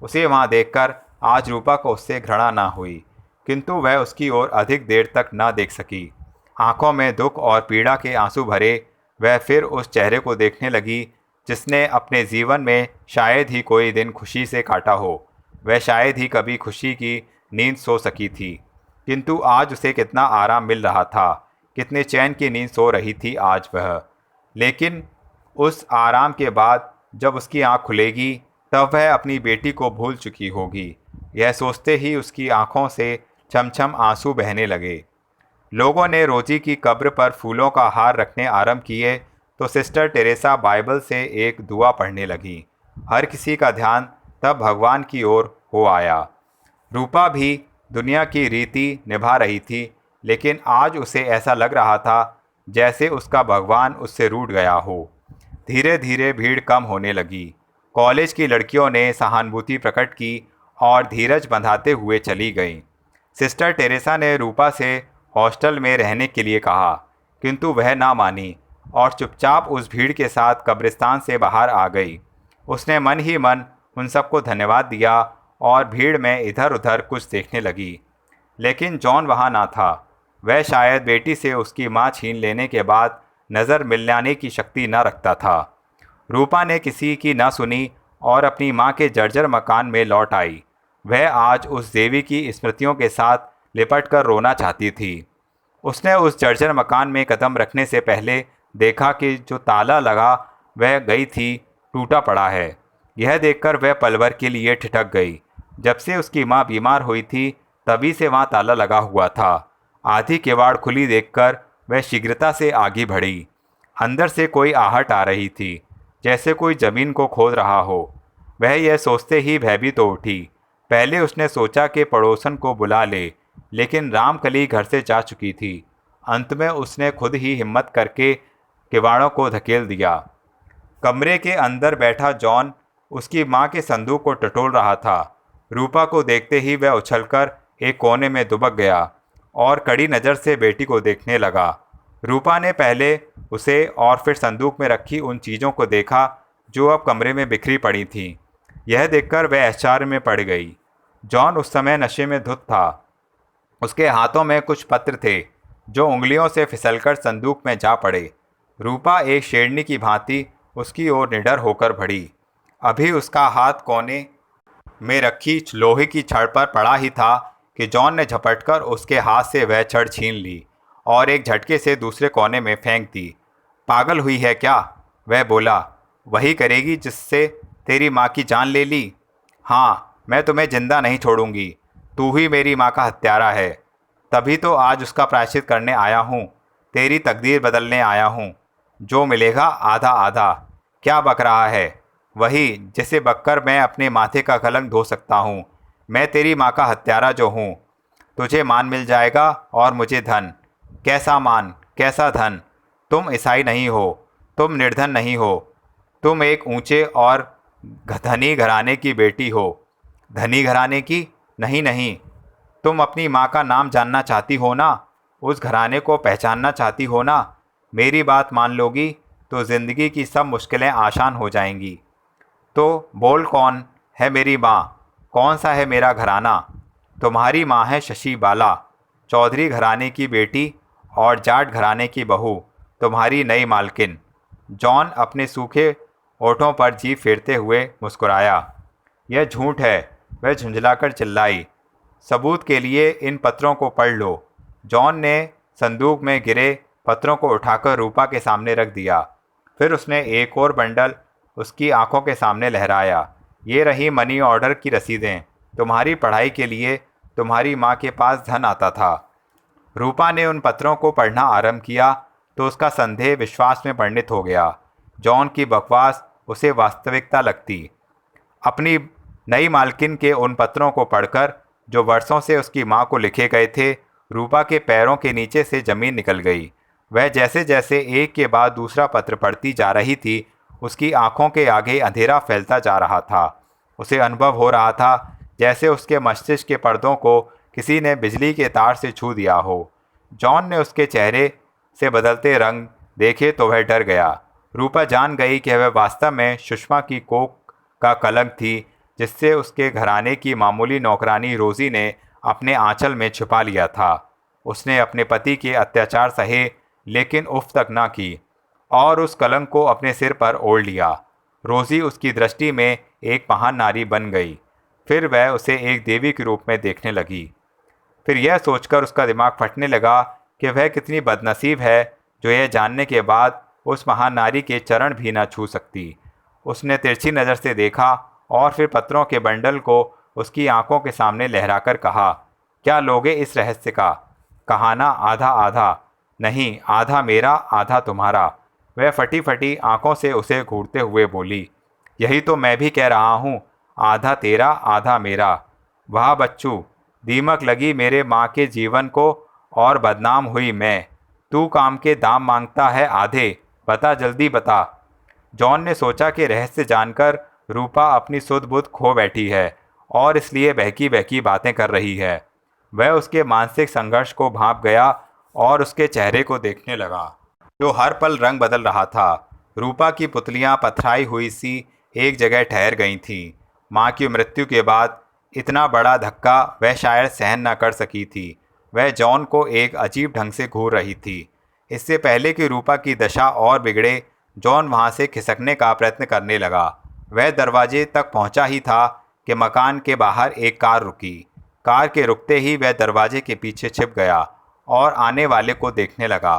उसे वहां देखकर आज रूपा को उससे घृणा न हुई, किंतु वह उसकी ओर अधिक देर तक न देख सकी। आंखों में दुख और पीड़ा के आंसू भरे वह फिर उस चेहरे को देखने लगी जिसने अपने जीवन में शायद ही कोई दिन खुशी से काटा हो। वह शायद ही कभी खुशी की नींद सो सकी थी, किंतु आज उसे कितना आराम मिल रहा था, कितने चैन की नींद सो रही थी आज वह। लेकिन उस आराम के बाद जब उसकी आंख खुलेगी, तब वह अपनी बेटी को भूल चुकी होगी। यह सोचते ही उसकी आंखों से छमछम आंसू बहने लगे। लोगों ने रोजी की कब्र पर फूलों का हार रखने आरंभ किए तो सिस्टर टेरेसा बाइबल से एक दुआ पढ़ने लगी। हर किसी का ध्यान तब भगवान की ओर हो आया। रूपा भी दुनिया की रीति निभा रही थी, लेकिन आज उसे ऐसा लग रहा था जैसे उसका भगवान उससे रूठ गया हो। धीरे धीरे भीड़ कम होने लगी। कॉलेज की लड़कियों ने सहानुभूति प्रकट की और धीरज बंधाते हुए चली गईं। सिस्टर टेरेसा ने रूपा से हॉस्टल में रहने के लिए कहा, किंतु वह ना मानी और चुपचाप उस भीड़ के साथ कब्रिस्तान से बाहर आ गई। उसने मन ही मन उन सबको धन्यवाद दिया और भीड़ में इधर उधर कुछ देखने लगी। लेकिन जॉन वहाँ ना था। वह शायद बेटी से उसकी माँ छीन लेने के बाद नज़र मिलाने की शक्ति न रखता था। रूपा ने किसी की न सुनी और अपनी माँ के जर्जर मकान में लौट आई। वह आज उस देवी की स्मृतियों के साथ लिपट कर रोना चाहती थी। उसने उस जर्जर मकान में कदम रखने से पहले देखा कि जो ताला लगा वह गई थी टूटा पड़ा है। यह देखकर वह पल भर के लिए ठिठक गई। जब से उसकी माँ बीमार हुई थी, तभी से वहाँ ताला लगा हुआ था। आधी किवाड़ खुली देखकर वह शीघ्रता से आगे बढ़ी। अंदर से कोई आहट आ रही थी, जैसे कोई जमीन को खोद रहा हो। वह यह सोचते ही भयभीत हो उठी। पहले उसने सोचा कि पड़ोसन को बुला ले, लेकिन रामकली घर से जा चुकी थी। अंत में उसने खुद ही हिम्मत करके किवाड़ों को धकेल दिया। कमरे के अंदर बैठा जॉन उसकी माँ के संदूक को टटोल रहा था। रूपा को देखते ही वह उछलकर एक कोने में दुबक गया और कड़ी नज़र से बेटी को देखने लगा। रूपा ने पहले उसे और फिर संदूक में रखी उन चीज़ों को देखा जो अब कमरे में बिखरी पड़ी थीं। यह देखकर वह आश्चर्य में पड़ गई। जॉन उस समय नशे में धुत था। उसके हाथों में कुछ पत्र थे जो उंगलियों से फिसलकर संदूक में जा पड़े। रूपा एक शेरनी की भांति उसकी ओर निडर होकर बढ़ी। अभी उसका हाथ कोने में रखी लोहे की छड़ पर पड़ा ही था कि जॉन ने झपटकर उसके हाथ से वह छड़ छीन ली और एक झटके से दूसरे कोने में फेंक दी। पागल हुई है क्या? वह बोला। वही करेगी जिससे तेरी माँ की जान ले ली। हाँ, मैं तुम्हें जिंदा नहीं छोड़ूंगी। तू ही मेरी माँ का हत्यारा है। तभी तो आज उसका प्रायश्चित करने आया हूँ। तेरी तकदीर बदलने आया हूँ। जो मिलेगा आधा आधा। क्या बक रहा है? वही जिसे बककर मैं अपने माथे का कलंक धो सकता हूँ। मैं तेरी माँ का हत्यारा जो हूँ। तुझे मान मिल जाएगा और मुझे धन। कैसा मान? कैसा धन! तुम ईसाई नहीं हो, तुम निर्धन नहीं हो, तुम एक ऊंचे और धनी घराने की बेटी हो। धनी घराने की? नहीं नहीं, तुम अपनी माँ का नाम जानना चाहती हो ना, उस घराने को पहचानना चाहती हो ना। मेरी बात मान लोगी तो ज़िंदगी की सब मुश्किलें आसान हो जाएंगी। तो बोल, कौन है मेरी माँ? कौन सा है मेरा घराना? तुम्हारी माँ है शशि बाला, चौधरी घराने की बेटी और जाट घराने की बहू, तुम्हारी नई मालकिन। जॉन अपने सूखे होठों पर जीभ फेरते हुए मुस्कुराया। यह झूठ है, वह झुंझलाकर चिल्लाई। सबूत के लिए इन पत्रों को पढ़ लो। जॉन ने संदूक में गिरे पत्रों को उठाकर रूपा के सामने रख दिया। फिर उसने एक और बंडल उसकी आंखों के सामने लहराया। ये रही मनी ऑर्डर की रसीदें। तुम्हारी पढ़ाई के लिए तुम्हारी माँ के पास धन आता था। रूपा ने उन पत्रों को पढ़ना आरंभ किया तो उसका संदेह विश्वास में परिणित हो गया। जॉन की बकवास उसे वास्तविकता लगती। अपनी नई मालकिन के उन पत्रों को पढ़कर, जो वर्षों से उसकी माँ को लिखे गए थे, रूपा के पैरों के नीचे से ज़मीन निकल गई। वह जैसे जैसे एक के बाद दूसरा पत्र पढ़ती जा रही थी, उसकी आंखों के आगे अंधेरा फैलता जा रहा था। उसे अनुभव हो रहा था जैसे उसके मस्तिष्क के पर्दों को किसी ने बिजली के तार से छू दिया हो। जॉन ने उसके चेहरे से बदलते रंग देखे तो वह डर गया। रूपा जान गई कि वह वास्तव में सुषमा की कोख का कलंक थी, जिससे उसके घराने की मामूली नौकरानी रोजी ने अपने आंचल में छिपा लिया था। उसने अपने पति के अत्याचार सहे, लेकिन उफ तक न की और उस कलंक को अपने सिर पर ओढ़ लिया। रोजी उसकी दृष्टि में एक महान नारी बन गई। फिर वह उसे एक देवी के रूप में देखने लगी। फिर यह सोचकर उसका दिमाग फटने लगा कि वह कितनी बदनसीब है जो यह जानने के बाद उस महान नारी के चरण भी न छू सकती। उसने तिरछी नज़र से देखा और फिर पत्रों के बंडल को उसकी आंखों के सामने लहराकर कहा, क्या लोगे इस रहस्य का? कहाना आधा आधा, नहीं आधा मेरा आधा तुम्हारा। वह फटी फटी आंखों से उसे घूरते हुए बोली, यही तो मैं भी कह रहा हूँ, आधा तेरा आधा मेरा। वाह बच्चू, दीमक लगी मेरे माँ के जीवन को और बदनाम हुई मैं। तू काम के दाम मांगता है आधे, बता जल्दी बता। जॉन ने सोचा कि रहस्य जानकर रूपा अपनी सुध बुध खो बैठी है और इसलिए बहकी बहकी बातें कर रही है। वह उसके मानसिक संघर्ष को भांप गया और उसके चेहरे को देखने लगा, जो हर पल रंग बदल रहा था। रूपा की पुतलियां पथराई हुई सी एक जगह ठहर गई थीं। माँ की मृत्यु के बाद इतना बड़ा धक्का वह शायद सहन न कर सकी थी। वह जॉन को एक अजीब ढंग से घूर रही थी। इससे पहले कि रूपा की दशा और बिगड़े, जॉन वहाँ से खिसकने का प्रयत्न करने लगा। वह दरवाजे तक पहुँचा ही था कि मकान के बाहर एक कार रुकी। कार के रुकते ही वह दरवाजे के पीछे छिप गया और आने वाले को देखने लगा।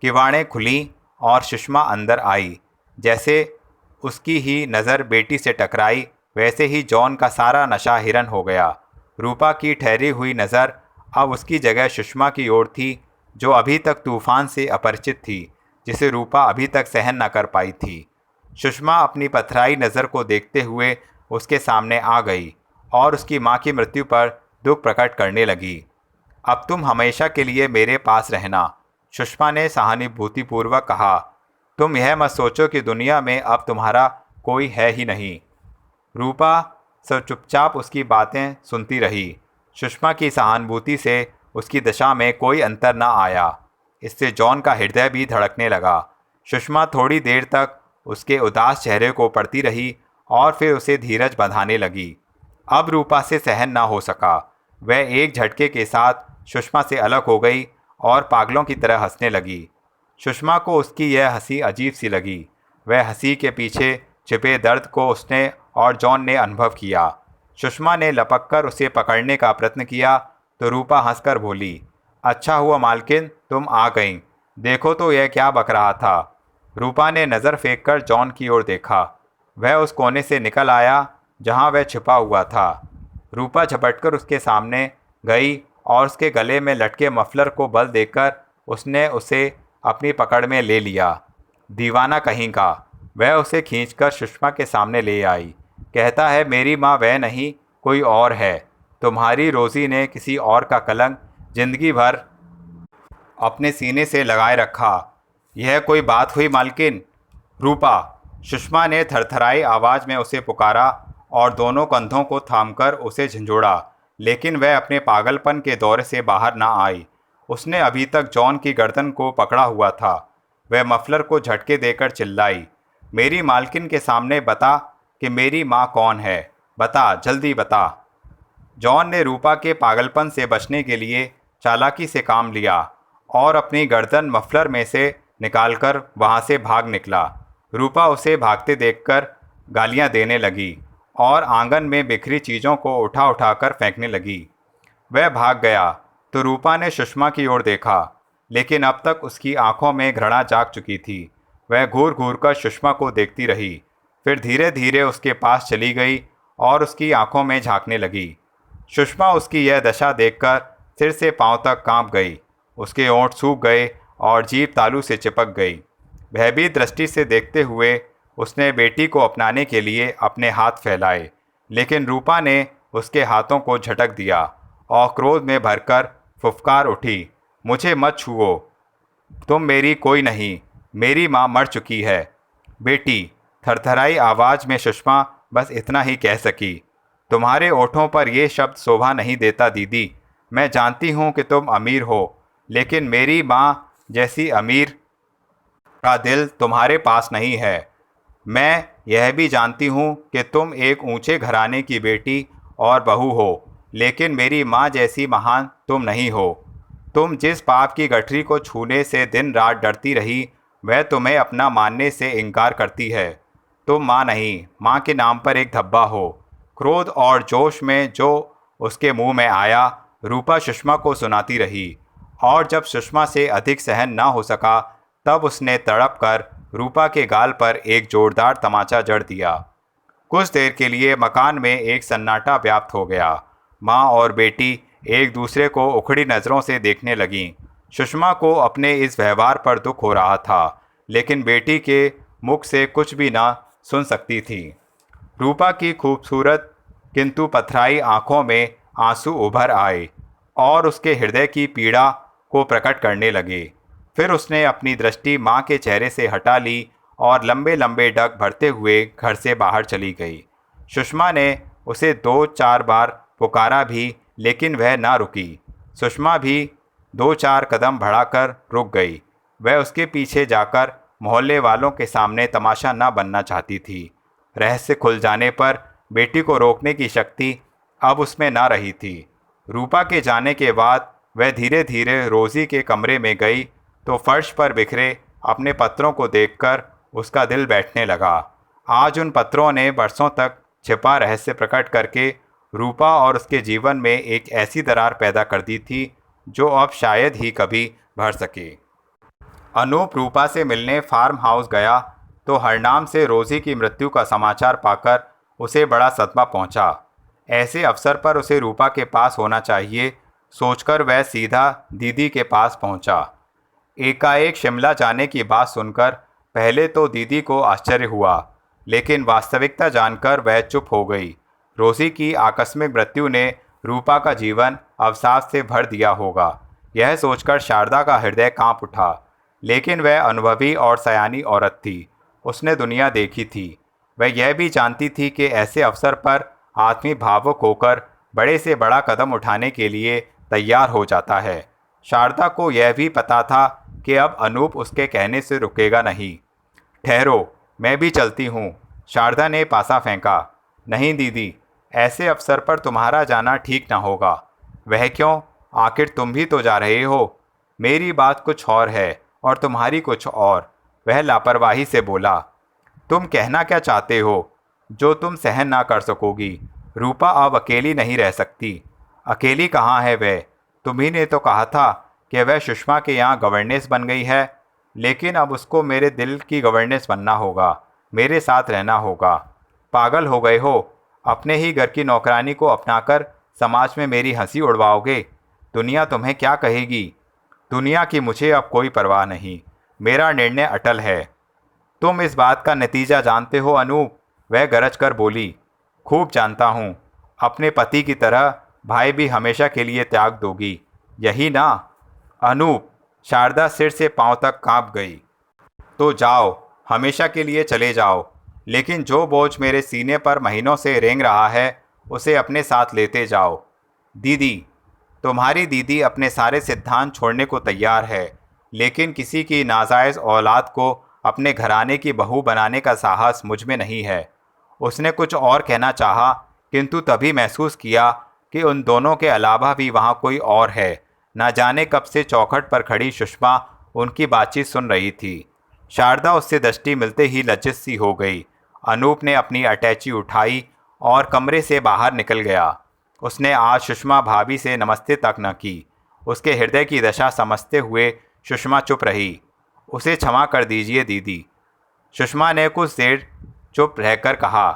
किवाड़ें खुलीं और सुषमा अंदर आई। जैसे उसकी ही नज़र बेटी से टकराई, वैसे ही जॉन का सारा नशा हिरन हो गया। रूपा की ठहरी हुई नज़र अब उसकी जगह सुषमा की ओर थी, जो अभी तक तूफान से अपरिचित थी, जिसे रूपा अभी तक सहन न कर पाई थी। सुषमा अपनी पथराई नज़र को देखते हुए उसके सामने आ गई और उसकी माँ की मृत्यु पर दुख प्रकट करने लगी। अब तुम हमेशा के लिए मेरे पास रहना, सुषमा ने सहानुभूतिपूर्वक कहा। तुम यह मत सोचो कि दुनिया में अब तुम्हारा कोई है ही नहीं। रूपा सब चुपचाप उसकी बातें सुनती रही। सुषमा की सहानुभूति से उसकी दशा में कोई अंतर न आया। इससे जॉन का हृदय भी धड़कने लगा। सुषमा थोड़ी देर तक उसके उदास चेहरे को पढ़ती रही और फिर उसे धीरज बंधाने लगी। अब रूपा से सहन न हो सका। वह एक झटके के साथ सुषमा से अलग हो गई और पागलों की तरह हंसने लगी। सुषमा को उसकी यह हंसी अजीब सी लगी। वह हंसी के पीछे छिपे दर्द को उसने और जॉन ने अनुभव किया। सुषमा ने लपककर उसे पकड़ने का प्रयत्न किया तो रूपा हंसकर बोली, अच्छा हुआ मालकिन तुम आ गईं। देखो तो यह क्या बक रहा था। रूपा ने नज़र फेंककर जॉन की ओर देखा। वह उस कोने से निकल आया जहां वह छिपा हुआ था। रूपा झपटकर उसके सामने गई और उसके गले में लटके मफलर को बल देकर उसने उसे अपनी पकड़ में ले लिया। दीवाना कहीं का। वह उसे खींचकर सुषमा के सामने ले आई। कहता है मेरी माँ वह नहीं, कोई और है। तुम्हारी रोज़ी ने किसी और का कलंक जिंदगी भर अपने सीने से लगाए रखा। यह कोई बात हुई मालकिन? रूपा, सुषमा ने थरथराई आवाज़ में उसे पुकारा और दोनों कंधों को थामकर उसे झंझोड़ा, लेकिन वह अपने पागलपन के दौरे से बाहर ना आई। उसने अभी तक जॉन की गर्दन को पकड़ा हुआ था। वह मफलर को झटके देकर चिल्लाई, मेरी मालकिन के सामने बता कि मेरी माँ कौन है। बता, जल्दी बता। जॉन ने रूपा के पागलपन से बचने के लिए चालाकी से काम लिया और अपनी गर्दन मफलर में से निकालकर वहाँ से भाग निकला। रूपा उसे भागते देखकर गालियाँ देने लगी और आंगन में बिखरी चीज़ों को उठा उठाकर फेंकने लगी। वह भाग गया तो रूपा ने सुषमा की ओर देखा, लेकिन अब तक उसकी आंखों में घृणा जाग चुकी थी। वह घूर घूर कर सुषमा को देखती रही, फिर धीरे धीरे उसके पास चली गई और उसकी आंखों में झांकने लगी। सुषमा उसकी यह दशा देखकर सिर से पांव तक कांप गई। उसके होंठ सूख गए और जीभ तालू से चिपक गई। भयभीत दृष्टि से देखते हुए उसने बेटी को अपनाने के लिए अपने हाथ फैलाए, लेकिन रूपा ने उसके हाथों को झटक दिया और क्रोध में भरकर फुफकार उठी, मुझे मत छुओ, तुम मेरी कोई नहीं, मेरी माँ मर चुकी है। बेटी, थरथराई आवाज़ में सुषमा बस इतना ही कह सकी, तुम्हारे ओठों पर ये शब्द शोभा नहीं देता दीदी। मैं जानती हूँ कि तुम अमीर हो, लेकिन मेरी माँ जैसी अमीर का दिल तुम्हारे पास नहीं है। मैं यह भी जानती हूँ कि तुम एक ऊंचे घराने की बेटी और बहू हो, लेकिन मेरी माँ जैसी महान तुम नहीं हो। तुम जिस पाप की गठरी को छूने से दिन रात डरती रही, वह तुम्हें अपना मानने से इनकार करती है। तुम माँ नहीं, माँ के नाम पर एक धब्बा हो। क्रोध और जोश में जो उसके मुंह में आया, रूपा सुषमा को सुनाती रही, और जब सुषमा से अधिक सहन ना हो सका, तब उसने तड़प कर रूपा के गाल पर एक जोरदार तमाचा जड़ दिया। कुछ देर के लिए मकान में एक सन्नाटा व्याप्त हो गया। माँ और बेटी एक दूसरे को उखड़ी नज़रों से देखने लगीं। सुषमा को अपने इस व्यवहार पर दुख हो रहा था, लेकिन बेटी के मुख से कुछ भी ना सुन सकती थी। रूपा की खूबसूरत किंतु पथराई आंखों में आंसू उभर आए और उसके हृदय की पीड़ा को प्रकट करने लगे। फिर उसने अपनी दृष्टि माँ के चेहरे से हटा ली और लंबे लंबे डग भरते हुए घर से बाहर चली गई। सुषमा ने उसे 2-4 बार पुकारा भी, लेकिन वह ना रुकी। सुषमा भी 2-4 कदम बढ़ाकर रुक गई। वह उसके पीछे जाकर मोहल्ले वालों के सामने तमाशा न बनना चाहती थी। रहस्य खुल जाने पर बेटी को रोकने की शक्ति अब उसमें ना रही थी। रूपा के जाने के बाद वह धीरे धीरे रोज़ी के कमरे में गई तो फर्श पर बिखरे अपने पत्रों को देखकर उसका दिल बैठने लगा। आज उन पत्रों ने बरसों तक छिपा रहस्य प्रकट करके रूपा और उसके जीवन में एक ऐसी दरार पैदा कर दी थी जो अब शायद ही कभी भर सके। अनूप रूपा से मिलने फार्म हाउस गया तो हरनाम से रोज़ी की मृत्यु का समाचार पाकर उसे बड़ा सदमा पहुंचा। ऐसे अवसर पर उसे रूपा के पास होना चाहिए, सोचकर वह सीधा दीदी के पास पहुंचा। एकाएक शिमला जाने की बात सुनकर पहले तो दीदी को आश्चर्य हुआ, लेकिन वास्तविकता जानकर वह चुप हो गई। रोज़ी की आकस्मिक मृत्यु ने रूपा का जीवन अवसाद से भर दिया होगा, यह सोचकर शारदा का हृदय कांप उठा। लेकिन वह अनुभवी और सयानी औरत थी, उसने दुनिया देखी थी। वह यह भी जानती थी कि ऐसे अवसर पर आदमी भावुक होकर बड़े से बड़ा कदम उठाने के लिए तैयार हो जाता है। शारदा को यह भी पता था कि अब अनूप उसके कहने से रुकेगा नहीं। ठहरो, मैं भी चलती हूँ, शारदा ने पासा फेंका। नहीं दीदी, ऐसे अवसर पर तुम्हारा जाना ठीक ना होगा। वह क्यों? आखिर तुम भी तो जा रहे हो। मेरी बात कुछ और है और तुम्हारी कुछ और, वह लापरवाही से बोला। तुम कहना क्या चाहते हो जो तुम सहन ना कर सकोगी? रूपा अब अकेली नहीं रह सकती। अकेली कहाँ है वह? तुम्ही ने तो कहा था कि वह सुषमा के यहाँ गवर्नेंस बन गई है, लेकिन अब उसको मेरे दिल की गवर्नेंस बनना होगा, मेरे साथ रहना होगा। पागल हो गए हो? अपने ही घर की नौकरानी को अपनाकर समाज में मेरी हंसी उड़वाओगे? दुनिया तुम्हें क्या कहेगी? दुनिया की मुझे अब कोई परवाह नहीं, मेरा निर्णय अटल है। तुम इस बात का नतीजा जानते हो अनूप? वह गरज कर बोली। खूब जानता हूँ। अपने पति की तरह भाई भी हमेशा के लिए त्याग दोगी, यही ना? अनूप, शारदा सिर से पांव तक कांप गई। तो जाओ, हमेशा के लिए चले जाओ, लेकिन जो बोझ मेरे सीने पर महीनों से रेंग रहा है उसे अपने साथ लेते जाओ। दीदी, तुम्हारी दीदी अपने सारे सिद्धांत छोड़ने को तैयार है, लेकिन किसी की नाजायज़ औलाद को अपने घराने की बहू बनाने का साहस मुझ में नहीं है। उसने कुछ और कहना चाहा, किंतु तभी महसूस किया कि उन दोनों के अलावा भी वहाँ कोई और है। न जाने कब से चौखट पर खड़ी सुषमा उनकी बातचीत सुन रही थी। शारदा उससे दृष्टि मिलते ही लज्जित सी हो गई। अनूप ने अपनी अटैची उठाई और कमरे से बाहर निकल गया। उसने आज सुषमा भाभी से नमस्ते तक न की। उसके हृदय की दशा समझते हुए सुषमा चुप रही। उसे क्षमा कर दीजिए दीदी, सुषमा ने कुछ देर चुप रहकर कहा।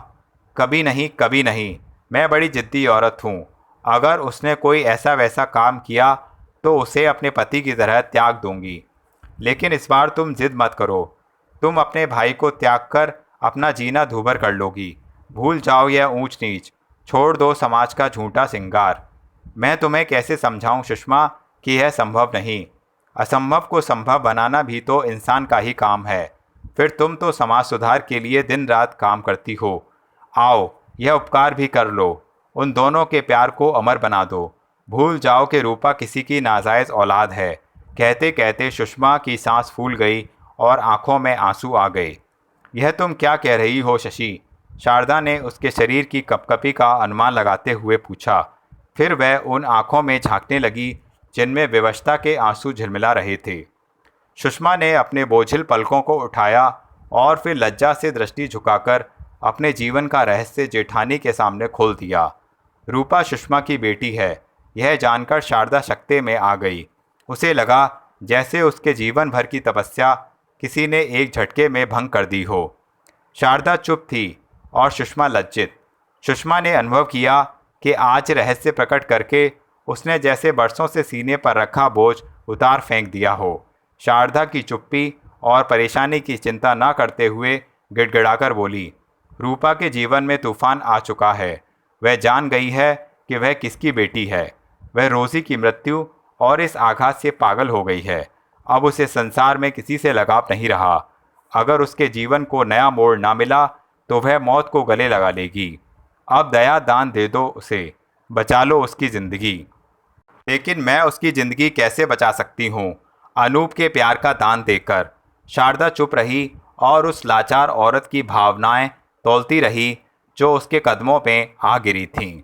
कभी नहीं, कभी नहीं, मैं बड़ी जिद्दी औरत हूँ। अगर उसने कोई ऐसा वैसा काम किया तो उसे अपने पति की तरह त्याग दूंगी, लेकिन इस बार तुम जिद मत करो। तुम अपने भाई को त्याग कर अपना जीना दूभर कर लोगी। भूल जाओ यह ऊंच नीच, छोड़ दो समाज का झूठा सिंगार। मैं तुम्हें कैसे समझाऊं सुषमा कि यह संभव नहीं। असंभव को संभव बनाना भी तो इंसान का ही काम है। फिर तुम तो समाज सुधार के लिए दिन रात काम करती हो। आओ, यह उपकार भी कर लो। उन दोनों के प्यार को अमर बना दो। भूल जाओ कि रूपा किसी की नाजायज़ औलाद है। कहते कहते सुषमा की सांस फूल गई और आंखों में आंसू आ गए। यह तुम क्या कह रही हो शशि? शारदा ने उसके शरीर की कपकपी का अनुमान लगाते हुए पूछा। फिर वह उन आंखों में झांकने लगी जिनमें विवशता के आंसू झिलमिला रहे थे। सुषमा ने अपने बोझिल पलकों को उठाया और फिर लज्जा से दृष्टि झुकाकर अपने जीवन का रहस्य जेठानी के सामने खोल दिया। रूपा सुषमा की बेटी है, यह जानकर शारदा शक्ति में आ गई। उसे लगा जैसे उसके जीवन भर की तपस्या किसी ने एक झटके में भंग कर दी हो। शारदा चुप थी और सुषमा लज्जित। सुषमा ने अनुभव किया कि आज रहस्य प्रकट करके उसने जैसे बरसों से सीने पर रखा बोझ उतार फेंक दिया हो। शारदा की चुप्पी और परेशानी की चिंता न करते हुए गिड़गिड़ाकर बोली, रूपा के जीवन में तूफान आ चुका है। वह जान गई है कि वह किसकी बेटी है। वह रोज़ी की मृत्यु और इस आघात से पागल हो गई है। अब उसे संसार में किसी से लगाव नहीं रहा। अगर उसके जीवन को नया मोड़ ना मिला तो वह मौत को गले लगा लेगी। अब दया दान दे दो उसे, बचा लो उसकी ज़िंदगी। लेकिन मैं उसकी ज़िंदगी कैसे बचा सकती हूँ? अनूप के प्यार का दान देकर। शारदा चुप रही और उस लाचार औरत की भावनाएं तौलती रही जो उसके कदमों में आ गिरी थीं।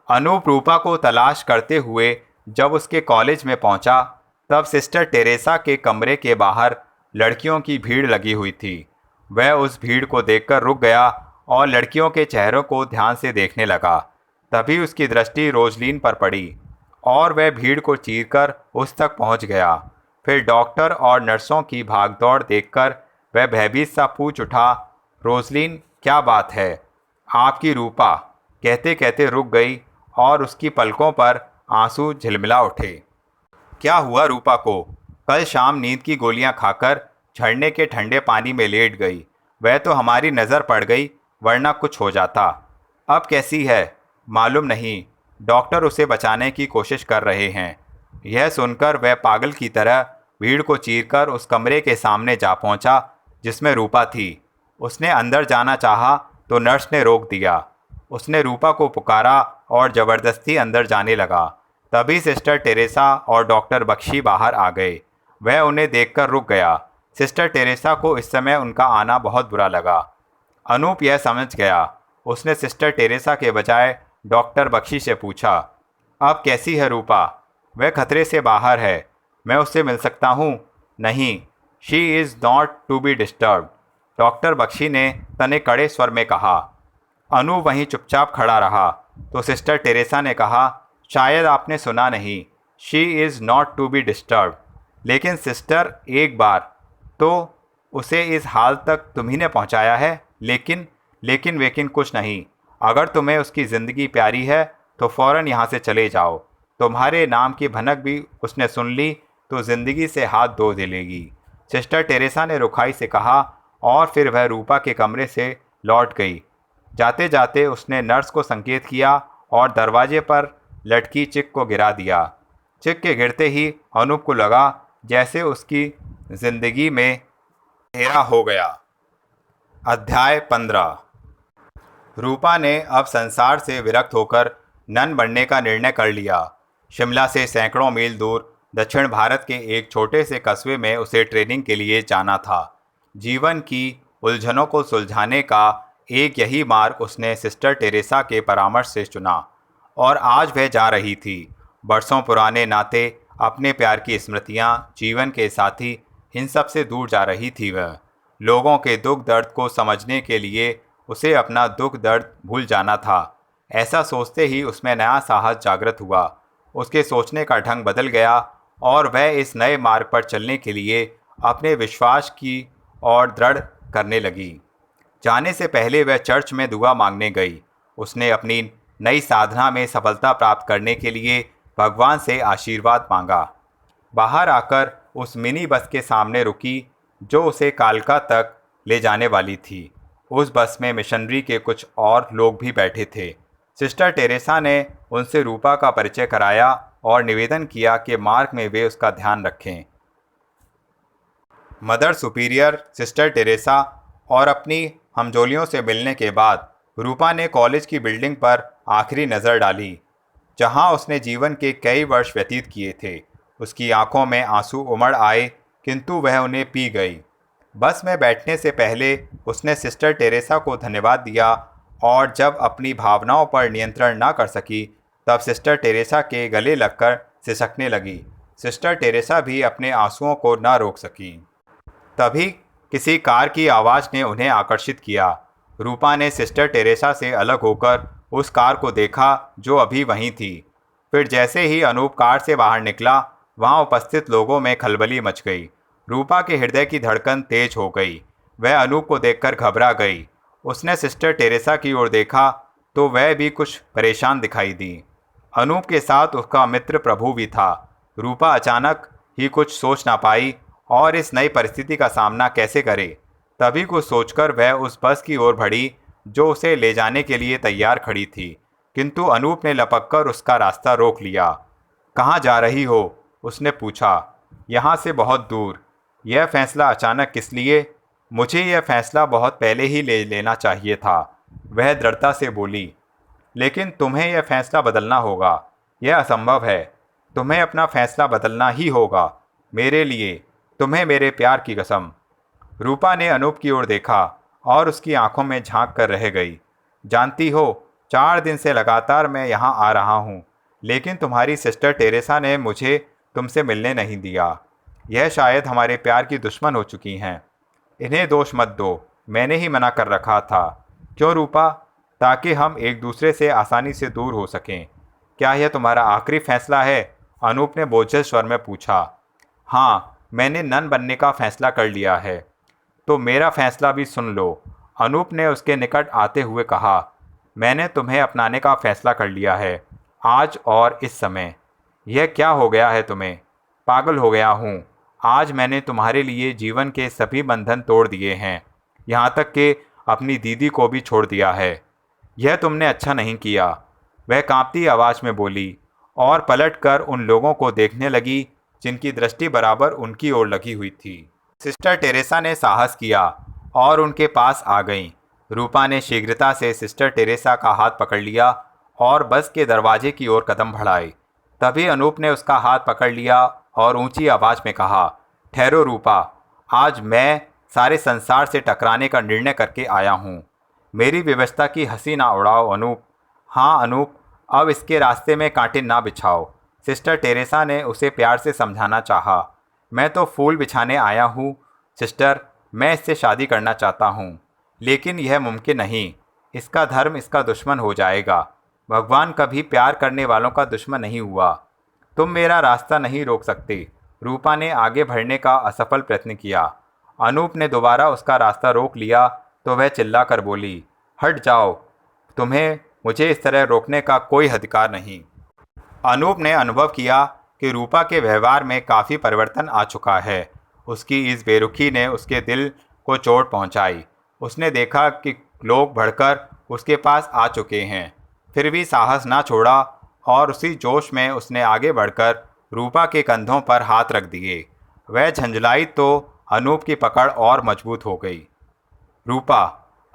अनूप रूपा को तलाश करते हुए जब उसके कॉलेज में पहुंचा, तब सिस्टर टेरेसा के कमरे के बाहर लड़कियों की भीड़ लगी हुई थी। वह उस भीड़ को देखकर रुक गया और लड़कियों के चेहरों को ध्यान से देखने लगा। तभी उसकी दृष्टि रोजलीन पर पड़ी और वह भीड़ को चीरकर उस तक पहुंच गया। फिर डॉक्टर और नर्सों की भागदौड़ देखकर वह भयभीत सा पूछ उठा, रोजलीन, क्या बात है? आपकी रूपा। कहते कहते रुक गई और उसकी पलकों पर आंसू झिलमिला उठे। क्या हुआ रूपा को? कल शाम नींद की गोलियां खाकर झरने के ठंडे पानी में लेट गई। वह तो हमारी नज़र पड़ गई, वरना कुछ हो जाता। अब कैसी है मालूम नहीं। डॉक्टर उसे बचाने की कोशिश कर रहे हैं। यह सुनकर वह पागल की तरह भीड़ को चीरकर उस कमरे के सामने जा पहुंचा जिसमें रूपा थी। उसने अंदर जाना चाहा तो नर्स ने रोक दिया। उसने रूपा को पुकारा और ज़बरदस्ती अंदर जाने लगा। तभी सिस्टर टेरेसा और डॉक्टर बख्शी बाहर आ गए। वह उन्हें देखकर रुक गया। सिस्टर टेरेसा को इस समय उनका आना बहुत बुरा लगा। अनूप यह समझ गया। उसने सिस्टर टेरेसा के बजाय डॉक्टर बख्शी से पूछा, अब कैसी है रूपा? वह खतरे से बाहर है, मैं उससे मिल सकता हूँ? नहीं, she is not to be disturb, doctor Bakshi ने तने कड़े स्वर में कहा। अनु वहीं चुपचाप खड़ा रहा तो सिस्टर टेरेसा ने कहा, शायद आपने सुना नहीं, she is not to be disturb. लेकिन सिस्टर, एक बार तो उसे इस हाल तक तुम्ही ने पहुंचाया है। लेकिन कुछ नहीं। अगर तुम्हें उसकी ज़िंदगी प्यारी है तो फ़ौरन यहाँ से चले जाओ। तुम्हारे नाम की भनक भी उसने सुन ली तो ज़िंदगी से हाथ धो दे लेगी, सिस्टर टेरेसा ने रुखाई से कहा। और फिर वह रूपा के कमरे से लौट गई। जाते जाते उसने नर्स को संकेत किया और दरवाजे पर लटकी चिक को गिरा दिया। चिक के गिरते ही अनूप को लगा जैसे उसकी जिंदगी में अंधेरा हो गया। अध्याय 15। रूपा ने अब संसार से विरक्त होकर नन बनने का निर्णय कर लिया। शिमला से सैकड़ों मील दूर दक्षिण भारत के एक छोटे से कस्बे में उसे ट्रेनिंग के लिए जाना था। जीवन की उलझनों को सुलझाने का एक यही मार्ग उसने सिस्टर टेरेसा के परामर्श से चुना और आज वह जा रही थी। बरसों पुराने नाते, अपने प्यार की स्मृतियां, जीवन के साथी, इन सब से दूर जा रही थी वह। लोगों के दुख दर्द को समझने के लिए उसे अपना दुख दर्द भूल जाना था। ऐसा सोचते ही उसमें नया साहस जागृत हुआ। उसके सोचने का ढंग बदल गया और वह इस नए मार्ग पर चलने के लिए अपने विश्वास की और दृढ़ करने लगी। जाने से पहले वह चर्च में दुआ मांगने गई। उसने अपनी नई साधना में सफलता प्राप्त करने के लिए भगवान से आशीर्वाद मांगा। बाहर आकर उस मिनी बस के सामने रुकी जो उसे कालका तक ले जाने वाली थी। उस बस में मिशनरी के कुछ और लोग भी बैठे थे। सिस्टर टेरेसा ने उनसे रूपा का परिचय कराया और निवेदन किया कि मार्ग में वे उसका ध्यान रखें। मदर सुपीरियर सिस्टर टेरेसा और अपनी हमजोलियों से मिलने के बाद रूपा ने कॉलेज की बिल्डिंग पर आखिरी नज़र डाली, जहां उसने जीवन के कई वर्ष व्यतीत किए थे। उसकी आंखों में आंसू उमड़ आए, किंतु वह उन्हें पी गई। बस में बैठने से पहले उसने सिस्टर टेरेसा को धन्यवाद दिया और जब अपनी भावनाओं पर नियंत्रण न कर सकी तब सिस्टर टेरेसा के गले लगकर सिसकने लगी। सिस्टर टेरेसा भी अपने आंसुओं को न रोक सकी। तभी किसी कार की आवाज़ ने उन्हें आकर्षित किया। रूपा ने सिस्टर टेरेसा से अलग होकर उस कार को देखा जो अभी वहीं थी। फिर जैसे ही अनूप कार से बाहर निकला, वहां उपस्थित लोगों में खलबली मच गई। रूपा के हृदय की धड़कन तेज हो गई। वह अनूप को देखकर घबरा गई। उसने सिस्टर टेरेसा की ओर देखा तो वह भी कुछ परेशान दिखाई दी। अनूप के साथ उसका मित्र प्रभु भी था। रूपा अचानक ही कुछ सोच ना पाई और इस नई परिस्थिति का सामना कैसे करे। तभी कुछ सोचकर वह उस बस की ओर बढ़ी जो उसे ले जाने के लिए तैयार खड़ी थी, किंतु अनूप ने लपककर उसका रास्ता रोक लिया। कहाँ जा रही हो? उसने पूछा। यहाँ से बहुत दूर। यह फैसला अचानक किस लिए? मुझे यह फैसला बहुत पहले ही ले लेना चाहिए था, वह दृढ़ता से बोली। लेकिन तुम्हें यह फैसला बदलना होगा। यह असंभव है। तुम्हें अपना फैसला बदलना ही होगा, मेरे लिए, तुम्हें मेरे प्यार की कसम। रूपा ने अनूप की ओर देखा और उसकी आंखों में झांक कर रह गई। जानती हो, 4 दिन से लगातार मैं यहाँ आ रहा हूँ, लेकिन तुम्हारी सिस्टर टेरेसा ने मुझे तुमसे मिलने नहीं दिया। यह शायद हमारे प्यार की दुश्मन हो चुकी हैं। इन्हें दोष मत दो, मैंने ही मना कर रखा था। क्यों रूपा? ताकि हम एक दूसरे से आसानी से दूर हो सकें। क्या यह तुम्हारा आखिरी फैसला है? अनूप ने बोझिल स्वर में पूछा। हाँ, मैंने नन बनने का फैसला कर लिया है। तो मेरा फैसला भी सुन लो, अनूप ने उसके निकट आते हुए कहा। मैंने तुम्हें अपनाने का फैसला कर लिया है, आज और इस समय। यह क्या हो गया है तुम्हें? पागल हो गया हूँ। आज मैंने तुम्हारे लिए जीवन के सभी बंधन तोड़ दिए हैं, यहाँ तक कि अपनी दीदी को भी छोड़ दिया है। यह तुमने अच्छा नहीं किया, वह कांपती आवाज़ में बोली और पलटकर उन लोगों को देखने लगी जिनकी दृष्टि बराबर उनकी ओर लगी हुई थी। सिस्टर टेरेसा ने साहस किया और उनके पास आ गईं। रूपा ने शीघ्रता से सिस्टर टेरेसा का हाथ पकड़ लिया और बस के दरवाजे की ओर कदम बढ़ाए। तभी अनूप ने उसका हाथ पकड़ लिया और ऊंची आवाज़ में कहा, ठहरो रूपा, आज मैं सारे संसार से टकराने का निर्णय करके आया हूँ। मेरी व्यवस्था की हंसी ना उड़ाओ अनूप। हाँ अनूप, अब इसके रास्ते में कांटे ना बिछाओ। सिस्टर टेरेसा ने उसे प्यार से समझाना चाहा। मैं तो फूल बिछाने आया हूँ सिस्टर, मैं इससे शादी करना चाहता हूँ, लेकिन यह मुमकिन नहीं। इसका धर्म इसका दुश्मन हो जाएगा। भगवान कभी प्यार करने वालों का दुश्मन नहीं हुआ। तुम मेरा रास्ता नहीं रोक सकते। रूपा ने आगे बढ़ने का असफल प्रयत्न किया। अनूप ने दोबारा उसका रास्ता रोक लिया तो वह चिल्लाकर बोली, हट जाओ, तुम्हें मुझे इस तरह रोकने का कोई अधिकार नहीं। अनूप ने अनुभव किया कि रूपा के व्यवहार में काफ़ी परिवर्तन आ चुका है। उसकी इस बेरुखी ने उसके दिल को चोट पहुंचाई। उसने देखा कि लोग बढ़कर उसके पास आ चुके हैं, फिर भी साहस ना छोड़ा और उसी जोश में उसने आगे बढ़कर रूपा के कंधों पर हाथ रख दिए। वह झंझलाई तो अनूप की पकड़ और मजबूत हो गई। रूपा,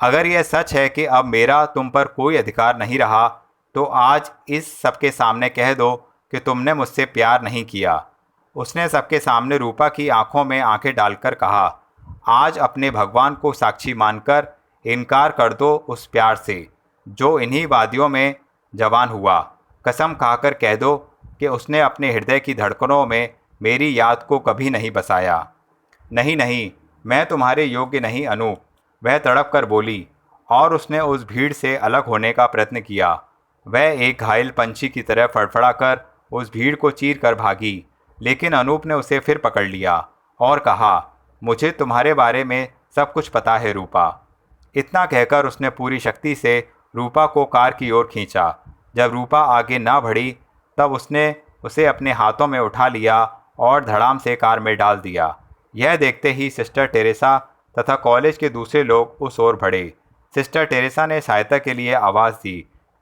अगर यह सच है कि अब मेरा तुम पर कोई अधिकार नहीं रहा, तो आज इस सबके सामने कह दो कि तुमने मुझसे प्यार नहीं किया। उसने सबके सामने रूपा की आंखों में आंखें डालकर कहा, आज अपने भगवान को साक्षी मानकर इनकार कर दो उस प्यार से जो इन्हीं वादियों में जवान हुआ। कसम खाकर कह दो कि उसने अपने हृदय की धड़कनों में मेरी याद को कभी नहीं बसाया। नहीं नहीं, मैं तुम्हारे योग्य नहीं अनूप, वह तड़प कर बोली, और उसने उस भीड़ से अलग होने का प्रयत्न किया। वह एक घायल पंछी की तरह फड़फड़ाकर उस भीड़ को चीर कर भागी, लेकिन अनूप ने उसे फिर पकड़ लिया और कहा, मुझे तुम्हारे बारे में सब कुछ पता है रूपा। इतना कहकर उसने पूरी शक्ति से रूपा को कार की ओर खींचा। जब रूपा आगे ना बढ़ी तब उसने उसे अपने हाथों में उठा लिया और धड़ाम से कार में डाल दिया। यह देखते ही सिस्टर टेरेसा तथा कॉलेज के दूसरे लोग उस ओर बढ़े। सिस्टर टेरेसा ने सहायता के लिए आवाज़ दी,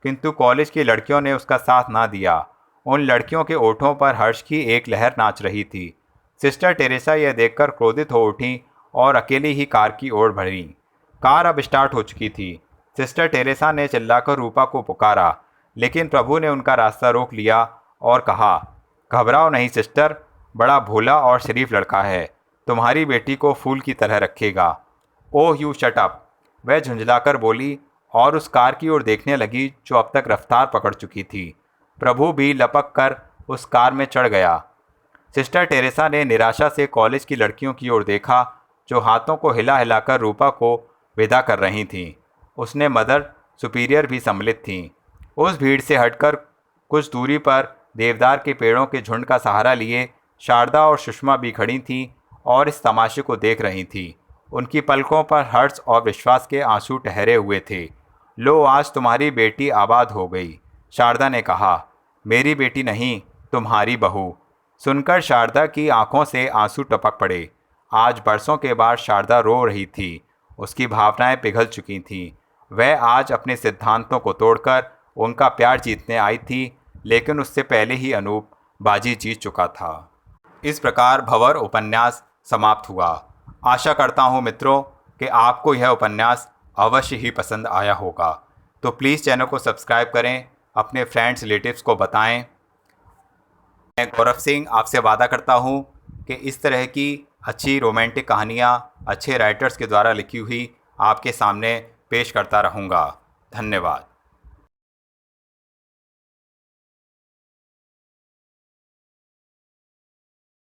किंतु कॉलेज की लड़कियों ने उसका साथ ना दिया। उन लड़कियों के ओठों पर हर्ष की एक लहर नाच रही थी। सिस्टर टेरेसा यह देखकर क्रोधित हो उठी और अकेली ही कार की ओर बढ़ी। कार अब स्टार्ट हो चुकी थी। सिस्टर टेरेसा ने चिल्लाकर रूपा को पुकारा, लेकिन प्रभु ने उनका रास्ता रोक लिया और कहा, घबराओ नहीं सिस्टर, बड़ा भोला और शरीफ लड़का है, तुम्हारी बेटी को फूल की तरह रखेगा। ओह यू शट अप, वह झुंझलाकर बोली और उस कार की ओर देखने लगी जो अब तक रफ्तार पकड़ चुकी थी। प्रभु भी लपक कर उस कार में चढ़ गया। सिस्टर टेरेसा ने निराशा से कॉलेज की लड़कियों की ओर देखा जो हाथों को हिला हिलाकर रूपा को विदा कर रही थीं। उसने मदर सुपीरियर भी सम्मिलित थीं। उस भीड़ से हटकर कुछ दूरी पर देवदार के पेड़ों के झुंड का सहारा लिए शारदा और सुषमा भी खड़ी थीं और इस तमाशे को देख रही थीं। उनकी पलकों पर हर्ष और विश्वास के आंसू ठहरे हुए थे। लो, आज तुम्हारी बेटी आबाद हो गई, शारदा ने कहा। मेरी बेटी नहीं, तुम्हारी बहू। सुनकर शारदा की आंखों से आंसू टपक पड़े। आज बरसों के बाद शारदा रो रही थी। उसकी भावनाएं पिघल चुकी थीं। वह आज अपने सिद्धांतों को तोड़कर उनका प्यार जीतने आई थी, लेकिन उससे पहले ही अनूप बाजी जीत चुका था। इस प्रकार भंवर उपन्यास समाप्त हुआ। आशा करता हूँ मित्रों कि आपको यह उपन्यास अवश्य ही पसंद आया होगा। तो प्लीज़ चैनल को सब्सक्राइब करें, अपने फ्रेंड्स रिलेटिव्स को बताएं। मैं गौरव सिंह आपसे वादा करता हूँ कि इस तरह की अच्छी रोमांटिक कहानियाँ अच्छे राइटर्स के द्वारा लिखी हुई आपके सामने पेश करता रहूँगा। धन्यवाद।